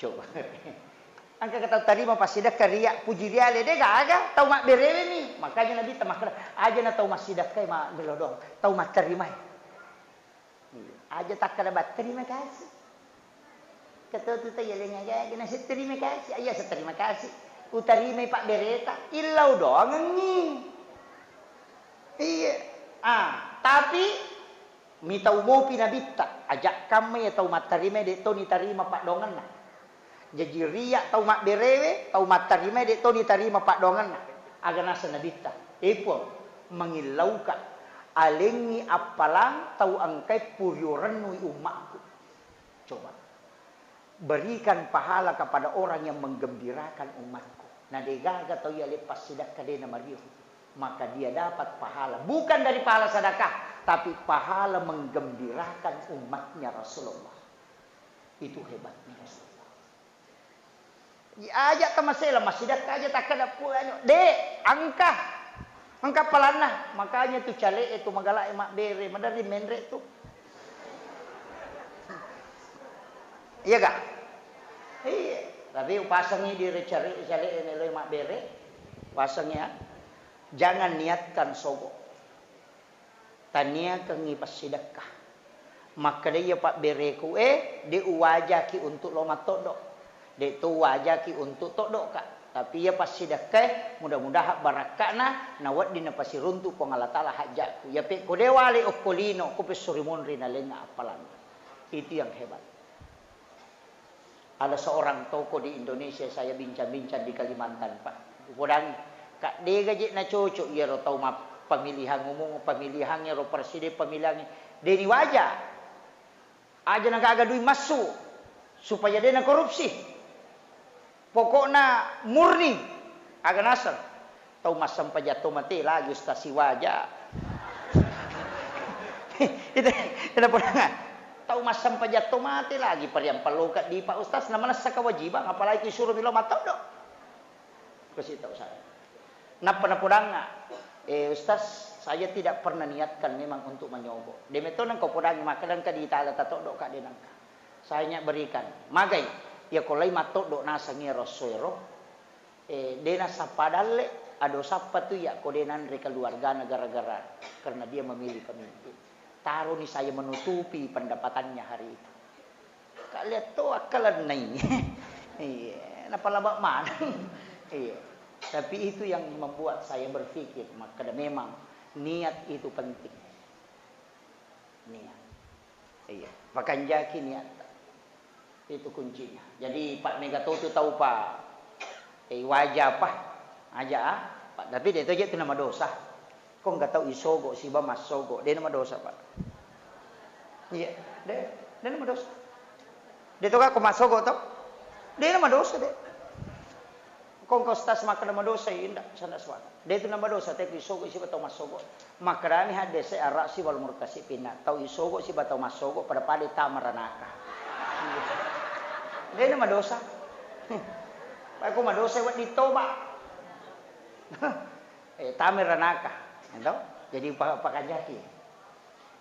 Coba. Angka kata tarima pasti dah karia puji dia deh gak tau mak berewe ni. Makanya Nabi tamakra aja na tau masih dah kai mak milau doa. Tau matarima. Aja tak kada bat terima kasih. Kata tu tak yeleng aja kena terima kasih. Ayah terima kasih. Utarima Pak Bereta ilau doang ngi. Iya. Tapi mi tau mo pinabita ajak kami tau matarime de to ni tarima Pak dongan na. Jadi riak tau mak berewe tau matarime de to ni tarima Pak dongan na. Agana sanabita. Ipo mengilaukan alengi apalang tau angkai puriuranui umatku. Coba. Berikan pahala kepada orang yang menggembirakan umatku. Nah degaga tau ya lepas sidak kadena Mario. Maka dia dapat pahala. Bukan dari pahala sedekah. Tapi pahala menggembirakan umatnya Rasulullah. Itu hebatnya Rasulullah. Ajak temasela masih dah aja tak ada puanya. Dek, angka pelana. Makanya tu cale itu magala emak bere. Madari menre tu. Iya gak? Iya. Tapi pasangnya di cale ini emak bere. Pasangnya. Jangan niatkan sogok. Tania kengi pas sedekah. Maka dia Pak bereku dia wajaki untuk loma todok. Dia tu wajaki untuk todok kak. Tapi ya pas sedekah mudah-mudahan barakana nawat dina pasi runtu pengalatala hajatku. Ya pe ko dewale okolino ko pe surimonri na lenga apalan. Itu yang hebat. Ada seorang tokoh di Indonesia saya bincang-bincang di Kalimantan Pak. Podang Kak dia gaji na cocok ya ro tau ma pemilihan umum pemilihannya ro presiden pemilihannya deni wajah aja na kagak duit masuk supaya dia na korupsi pokoknya murni agak nasar tau masam pajatu mati lagi stasi wajah itu kenapa nggak tau masam pajatu mati lagi pariam pelukat di Pak Ustaz namanya sakawajiban apalagi suruh milo matau dok kasih tahu saya. Napa Ustaz, saya tidak pernah niatkan memang untuk menyogok. Demeto nang kau podang makadan ka di tala tatodok ka denang. Saya berikan. Magai ya kolai matodok nasa ngero soero. Dena sapadalle ado sapa tu ya kodenan re keluarga negara-negara karena dia memilih pemimpin. Taruh ni saya menutupi pendapatannya hari itu. Kak lihat tu akalan nai. Iya, napa labak mana? Iya. Tapi itu yang membuat saya berpikir, maka memang niat itu penting. Niat. Iya, pakai jaki niat. Itu kuncinya. Jadi Pak Megatotu tahu Pak. Wajah apa? Aja Pak. Tapi dia itu nama dosa. Kok enggak tahu isogo si Bamas sogo. Dia nama dosa Pak. Iya, dia nama dosa. Dia tahu kok masogo tau? Dia nama dosa deh. Kung kostas maka nama dosa indah sana suara. Dia itu nama dosa tapi isogo si batau masogo. Makrami hade se arak si wal murkasi pina. Tau isogo si batau masogo pada pade tamaranaka. Dia nama dosa. Aku mah dosa buat ditoba. Tamaranaka. Entah? Jadi Pak Kanjaki.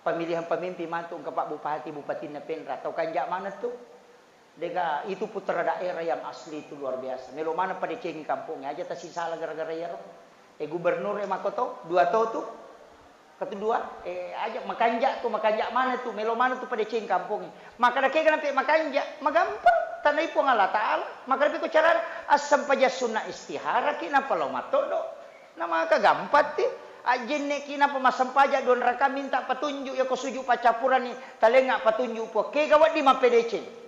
Pemilihan pemimpin mantu ke Pak Bupati Bupati Nependra. Tahu kanjak mana tuh? Dega itu putra daerah yang asli itu luar biasa. Melo mana pada cengi kampungnya aja tak sisa gara-gara ya. Gubernur makoto dua tau tuh. Kedua aja makanjak mana tuh melo mana tuh pada cengi kampungnya. Maka dah kenapa makanjak? Magampang tanai pun Allah Taala. Maka tapi ko cara asam paja sunnah istihara kinapa lo matodo. Nama kagampang ti. Ajin ne kinapa masam paja don raka minta petunjuk ya ko suju pacapuran ni talengak petunjuk po. Ke gawat di mapedece.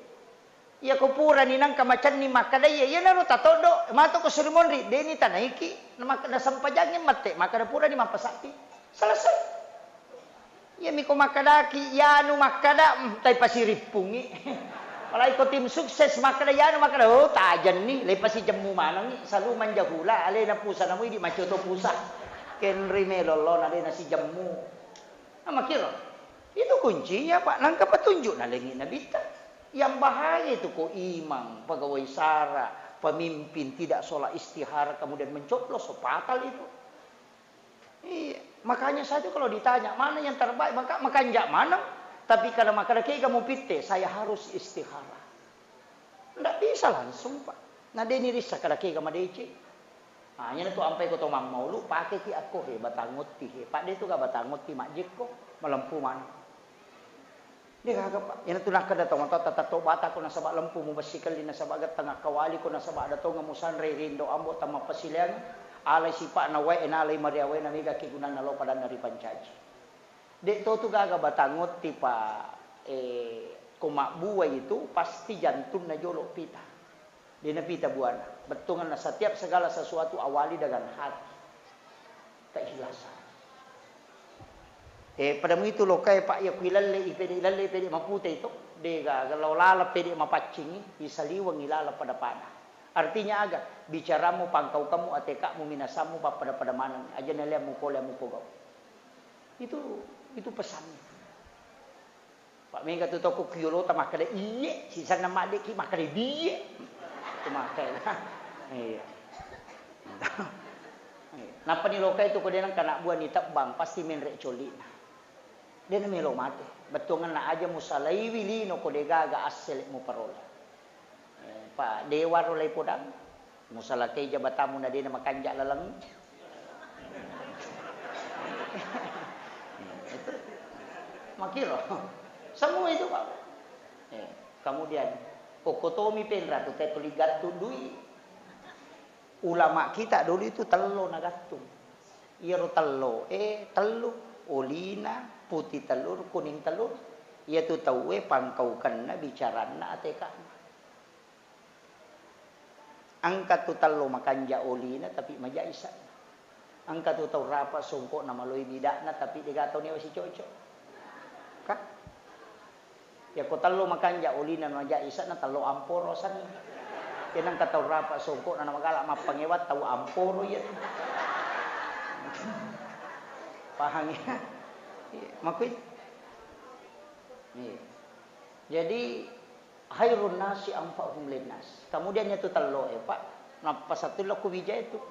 Ya kupura ni nang kamacan ni makadaya ya naro tatodo mato ko surimonri deni tanaiki maka da sampajangnya mate maka da pura ni mapasati selesai ya miko makadaki ya anu makada tay pasiripungi walai ko tim sukses makada ya anu makada oh tajan ni lepasi jemu manang ni selalu manjahula ale na pusa na mo di macoto pusa kenri melolo na de na si jemu na makiro itu kuncinya Pak nangka petunjuk na lengi nabita. Yang bahaya itu kok imam, pegawai sara, pemimpin tidak sholat istihara kemudian mencoblos, so fatal itu. Iya, makanya saya tuh kalau ditanya mana yang terbaik, maka makan jak mana. Tapi kalau makan kayak kamu pite, saya harus istikharah. Nggak bisa langsung Pak. Nah dia ini risah kalau kayak kamu DC. Hanya itu sampai ke tomang mau lu pakai ki aku batangut ti. Pak dia tuh gak batangut ti makjik kok melempu mana. Dia kagak Pak. Yang itu nak kada tahu tata bata ko nasa lempu mo basikal din nasa bagat tengah kawali ko nasa ada to ngamusan re rindo ambo tama pasilian alay sipa na way enalay mariawe na miga kigunan na lo pada nari pancaji. Dek to tu gaga batangot ti pa kumakbuay itu pasti jantung na jolo pita. Dia na pita buana. Betungan na setiap segala sesuatu awali dengan hati. Keikhlasan. Pada itu lo kay Pak ya ilalle pede maputa itu. Dia kalau lala pede mapacingi isaliwang ilala pada pada. Artinya agak bicaramu pangkau kamu atekamu minasamu pada mana aja nalia mukole mukogau. Itu pesannya. Pak Mega tu toko kiolo ta makade iye sisa nama dek ki makade biye. Itu makai. Iya. Napa ni lokai itu kau dia nak kanak buah ni tabang pasti menrek coli. Dia nak melo mati. Betungan nak aja musalai wili no kau dia gaga asel mu parola. Pak Dewa rolai podang. Musalakai jabatamu na dia nak makanjak lalang. Itu makiro. Semua itu Pak. Kemudian kokotomi penra tu tetuli gattu dui. Ulama kita dulu itu tello na gattu. Iro tello tello olina putih telur kuning telur. Ia tu tahu pangkaukan na bicara na ateka. Angkat tu tello makanja olina tapi majaisa. Angkat tu tahu rapa songkok na maloi bidak na tapi digatau ni masih cocok. Kah? Ya ko talo makanja ulina no aja isa na talo amporo san. Yanang kataw rapa songko na magala mapangewat taw amporo yan. Paham ya? Makuit. Jadi khairun nasi anfa'uhum linnas. Kemudian itu talo Pak. Napasatulo ko bija itu.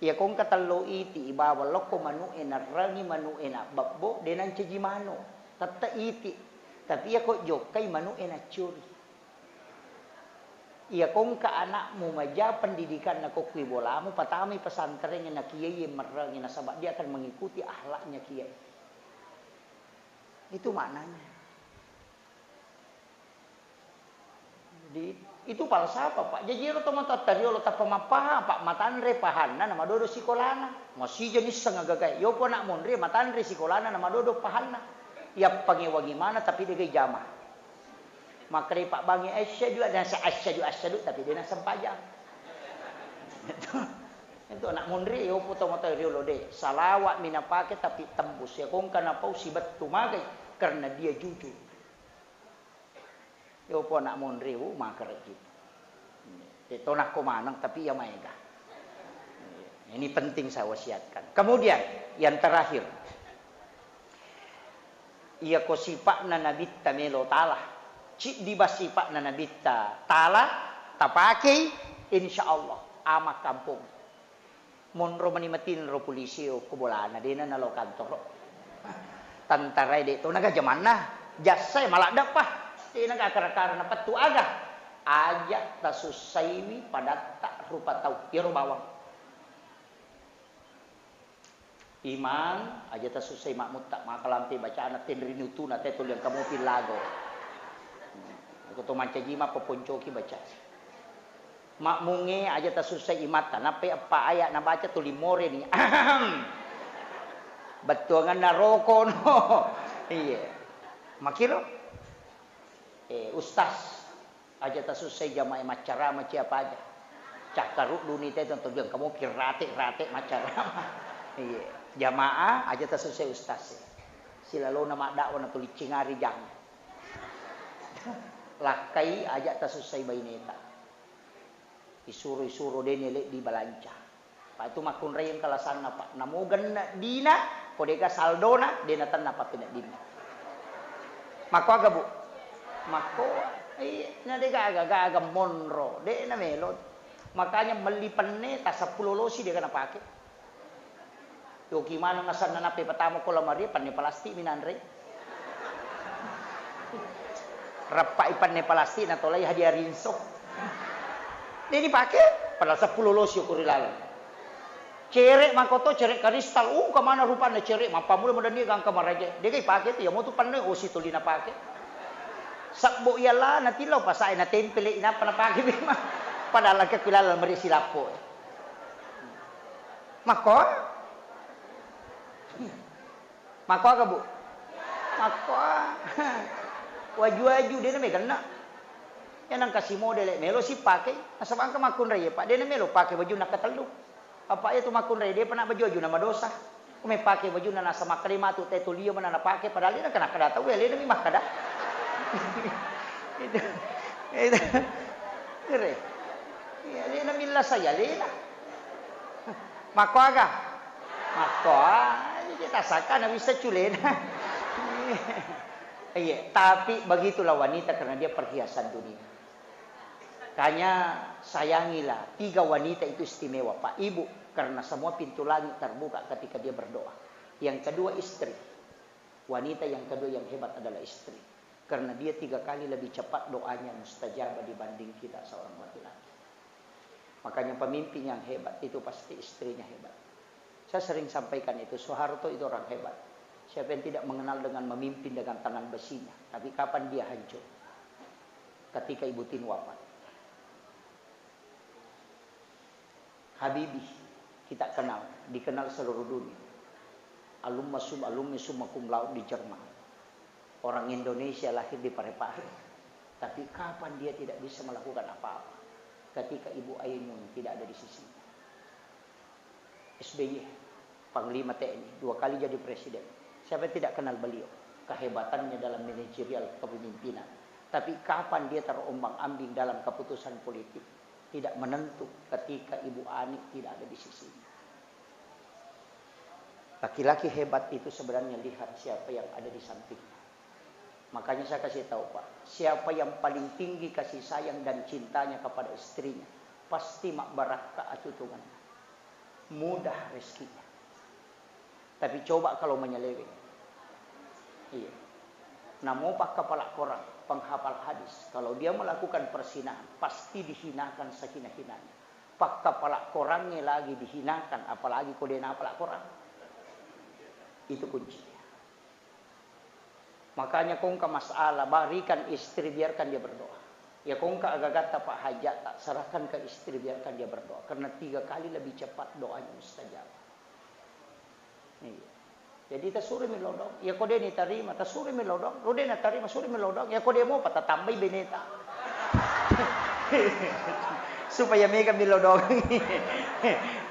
Ya kung katalo iti ibawa loko manu rangi manu babbo denan cejimano. Tata iti. Tapi ya kok jokai manu curi. Iya kong ka anakmu maja pendidikan na kokwi bolamu patami pesantren na kiai merang na sabak dia akan mengikuti akhlaknya kiai. Itu maknanya. Jadi itu falsafah Pak. Jadi ro tomato tariolo ta pamapaha Pak matanre pahanna nama dodo sikolana. Masih jenis sangagagai. Yo po nak monre matanre sikolana nama dodo pahanna. Ya pangewagi mana tapi dia jama. Maka Pak Bangi asyhadu dan asyhadu tapi dia nak sempajang. Itu anak mondre yo foto-foto riolo de. Salawat minapake tapi tembus ya kong kana pau sibat tumagai karena dia jujur. Yo po anak mondre maka gitu. Itu nak komanang tapi ya maega. Ini penting saya wasiatkan. Kemudian yang terakhir. Ia ko sipak na nabitta melo talah. Cik di basipak na nabitta talah tapake insyaallah amak kampung. Monro manimatin ro polisi o kubolana dina na lo kantor. Tantara de to naga jamanna jasay maladapah. Ti naga karakara na patu aga. Aja tasusaymi padatta rupa tau iro bawang. Iman aja ta susay makmut tak makalampi bacaan natin rinutu na tetol yang kamu pilago. Ako to mancajima poponcoki baca. Makmunge aja ta susay imata nape apa ayat na baca tulimore ni. Betuangan na roko no. Iya. Makiro. Ustaz aja ta susay jamae macara maci apa aja. Cakaru duni teh tonton yang kamu kirate macara. Iya. Jamaah aja tak selesai ustaz. Silalo nama dakwah na tulis cingari jang. Lakai aja tak selesai baineta. Isuru dia nilai di balanca. Pak itu makun rayang kalasan na Pak. Namugan na dina kodega saldona dina tan napa pina dina. Mako aga Bu. Mako na dega aga monro. De na melod. Makanya melipanne ta 10 losi dia kana pakai. Yo gimana ngasan na nape pertama ko lamari pan ni plastik minanre. Rapai pan ni plastik na tolay hadiah rinso. Dia dipakai padahal 10 losyo kurilalan. Cerek makoto cerek kristal. Kemana rupanya cerek mapamula mo dani gang kamaraja. Dia kay pakai tu ya mo tu pan o si tuli na pakai. Sakbo yala na tilaw pasay na tempele ina pa na pakai bima. Padahal kakilala mari silapo. Mako? Mako ka bu? Mako. Waju-waju dia na may gana. Yan ang kasi model melo si pakai. Asabang ka makun ray pa. Dia na melo pakai baju nakatalo. Apa itu makun ray dia pa na baju na madosa. Kung may pakai baju na nasa makalima tu tetuliyo man na pakai padahal dia na kanakadata well dia na may makada. Itu. Kere. Ya dia na milla saya lela. Mako aga. Mako. Kita saka na bisa culena. Iya, tapi begitulah wanita karena dia perhiasan dunia. Makanya sayangilah 3 wanita itu istimewa Pak Ibu karena semua pintu langit terbuka ketika dia berdoa. Yang kedua istri. Wanita yang kedua yang hebat adalah istri. Karena dia 3 kali lebih cepat doanya mustajabah dibanding kita seorang laki-laki. Makanya pemimpin yang hebat itu pasti istrinya hebat. Saya sering sampaikan itu, Soeharto itu orang hebat. Siapa yang tidak mengenal dengan memimpin dengan tangan besinya. Tapi kapan dia hancur? Ketika Ibu Tin wafat. Habibie kita kenal, dikenal seluruh dunia. Alumni summa cum laude di Jerman. Orang Indonesia lahir di Parepare. Tapi kapan dia tidak bisa melakukan apa-apa? Ketika Ibu Ainun tidak ada di sisinya. SBY, Panglima TNI, 2 kali jadi presiden. Siapa yang tidak kenal beliau? Kehebatannya dalam manajerial kepemimpinan. Tapi kapan dia terombang-ambing dalam keputusan politik? Tidak menentu ketika Ibu Ani tidak ada di sisinya. Laki-laki hebat itu sebenarnya lihat siapa yang ada di sampingnya. Makanya saya kasih tahu Pak, siapa yang paling tinggi kasih sayang dan cintanya kepada istrinya, pasti mak baraka atutungannya. Mudah rezekinya. Tapi coba kalau menyeleweng. Iya. Namo pak kepala korang, penghafal hadis. Kalau dia melakukan persinahan, pasti dihinakan sehina-hinanya. Pak kepala korangnya lagi dihinakan, apalagi kodena kepala korang. Itu kuncinya. Makanya kongka masalah, barikan istri biarkan dia berdoa. Ya kongka agak tak Pak Hajat tak serahkan ke istri biarkan dia berdoa. Karena 3 kali lebih cepat doanya mustajabah. Iya. Jadi tasuri milodong, ya kode ni tarima, tasuri milodong, rode na tarima, suri milodong, ya kode mo patatambay beneta. Supaya mega milodong.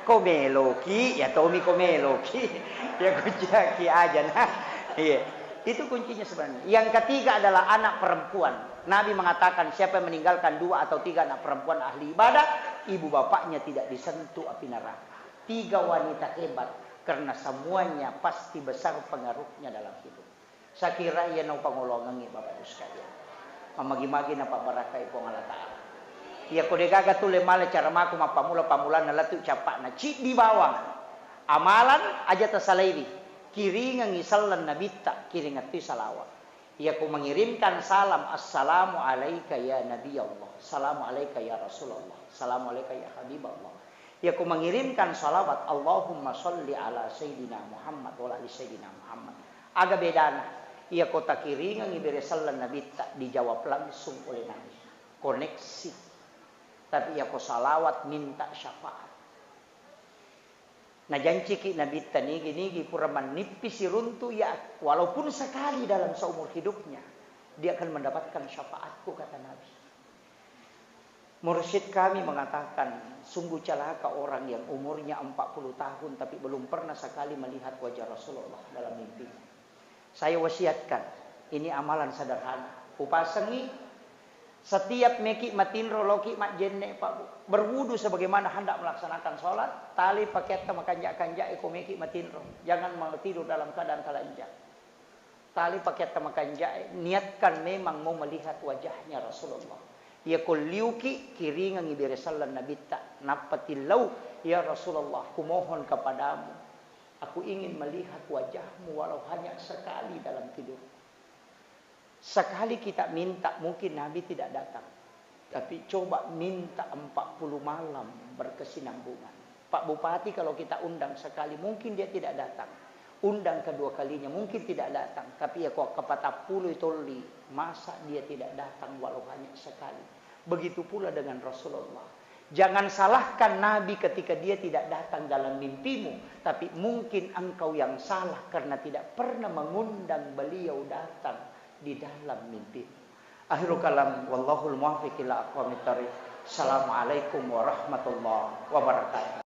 Komeloki, ya Tommy komeloki, ya kujaki aja nah. Iya. Itu kuncinya sebenarnya. Yang ketiga adalah anak perempuan. Nabi mengatakan siapa yang meninggalkan 2 atau 3 anak perempuan ahli ibadah, ibu bapaknya tidak disentuh api neraka. 3 wanita hebat. Karena semuanya pasti besar pengaruhnya dalam hidup. Saya kira ia nau pangolongan ni Bapak Ibu sekalian. Mamagi-magi na pabarakai po Allah Ta'ala. Ia kode gaga tule male cara maku mapamula-pamula na latu capak na cik di bawang. Amalan aja tasalairi. Kiringan ngisalan nabita kiringan tu salawat. Ia ku mengirimkan salam assalamu alaika ya Nabi Allah. Assalamu alaika ya Rasulullah. Assalamu alaika ya Habib Allah. Ya ku mengirimkan salawat Allahumma sholli ala Sayyidina Muhammad wa ala Sayyidina Muhammad. Agak bedana. Ya ku takiringan ibere sallan Nabi tak dijawab langsung oleh Nabi. Koneksi. Tapi ya ku salawat minta syafaat. Nah janji ki Nabi tanigi pura menipis runtuh ya. Walaupun sekali dalam seumur hidupnya. Dia akan mendapatkan syafaatku kata Nabi. Mursyid kami mengatakan, sungguh celaka orang yang umurnya 40 tahun tapi belum pernah sekali melihat wajah Rasulullah dalam mimpinya. Saya wasiatkan, ini amalan sederhana. Upasangi setiap meki matinro loki mak jenne Pak berwudu sebagaimana hendak melaksanakan sholat, tali paket makanjak-kanjak eko meki matinro. Jangan mau tidur dalam keadaan telanjang. Tali paket makanjak niatkan memang mau melihat wajahnya Rasulullah. Ya kuliuki kiringan ibere sallan Nabi tak napatilau ya Rasulullah kumohon kepadamu Aku ingin melihat wajahmu walau hanya sekali dalam tidur. Sekali kita minta, mungkin Nabi tidak datang. Tapi coba minta 40 malam berkesinambungan. Pak Bupati kalau kita undang sekali, mungkin dia tidak datang. Undang kedua kalinya, mungkin tidak datang. Tapi ya kok kepatah puluh toli, masa dia tidak datang walau hanya sekali. Begitu pula dengan Rasulullah. Jangan salahkan Nabi ketika dia tidak datang dalam mimpimu. Tapi mungkin engkau yang salah karena tidak pernah mengundang beliau datang di dalam mimpimu. Akhirul kalam, wallahul muwaffiq ila aqwamit thariq. Assalamualaikum warahmatullahi wabarakatuh.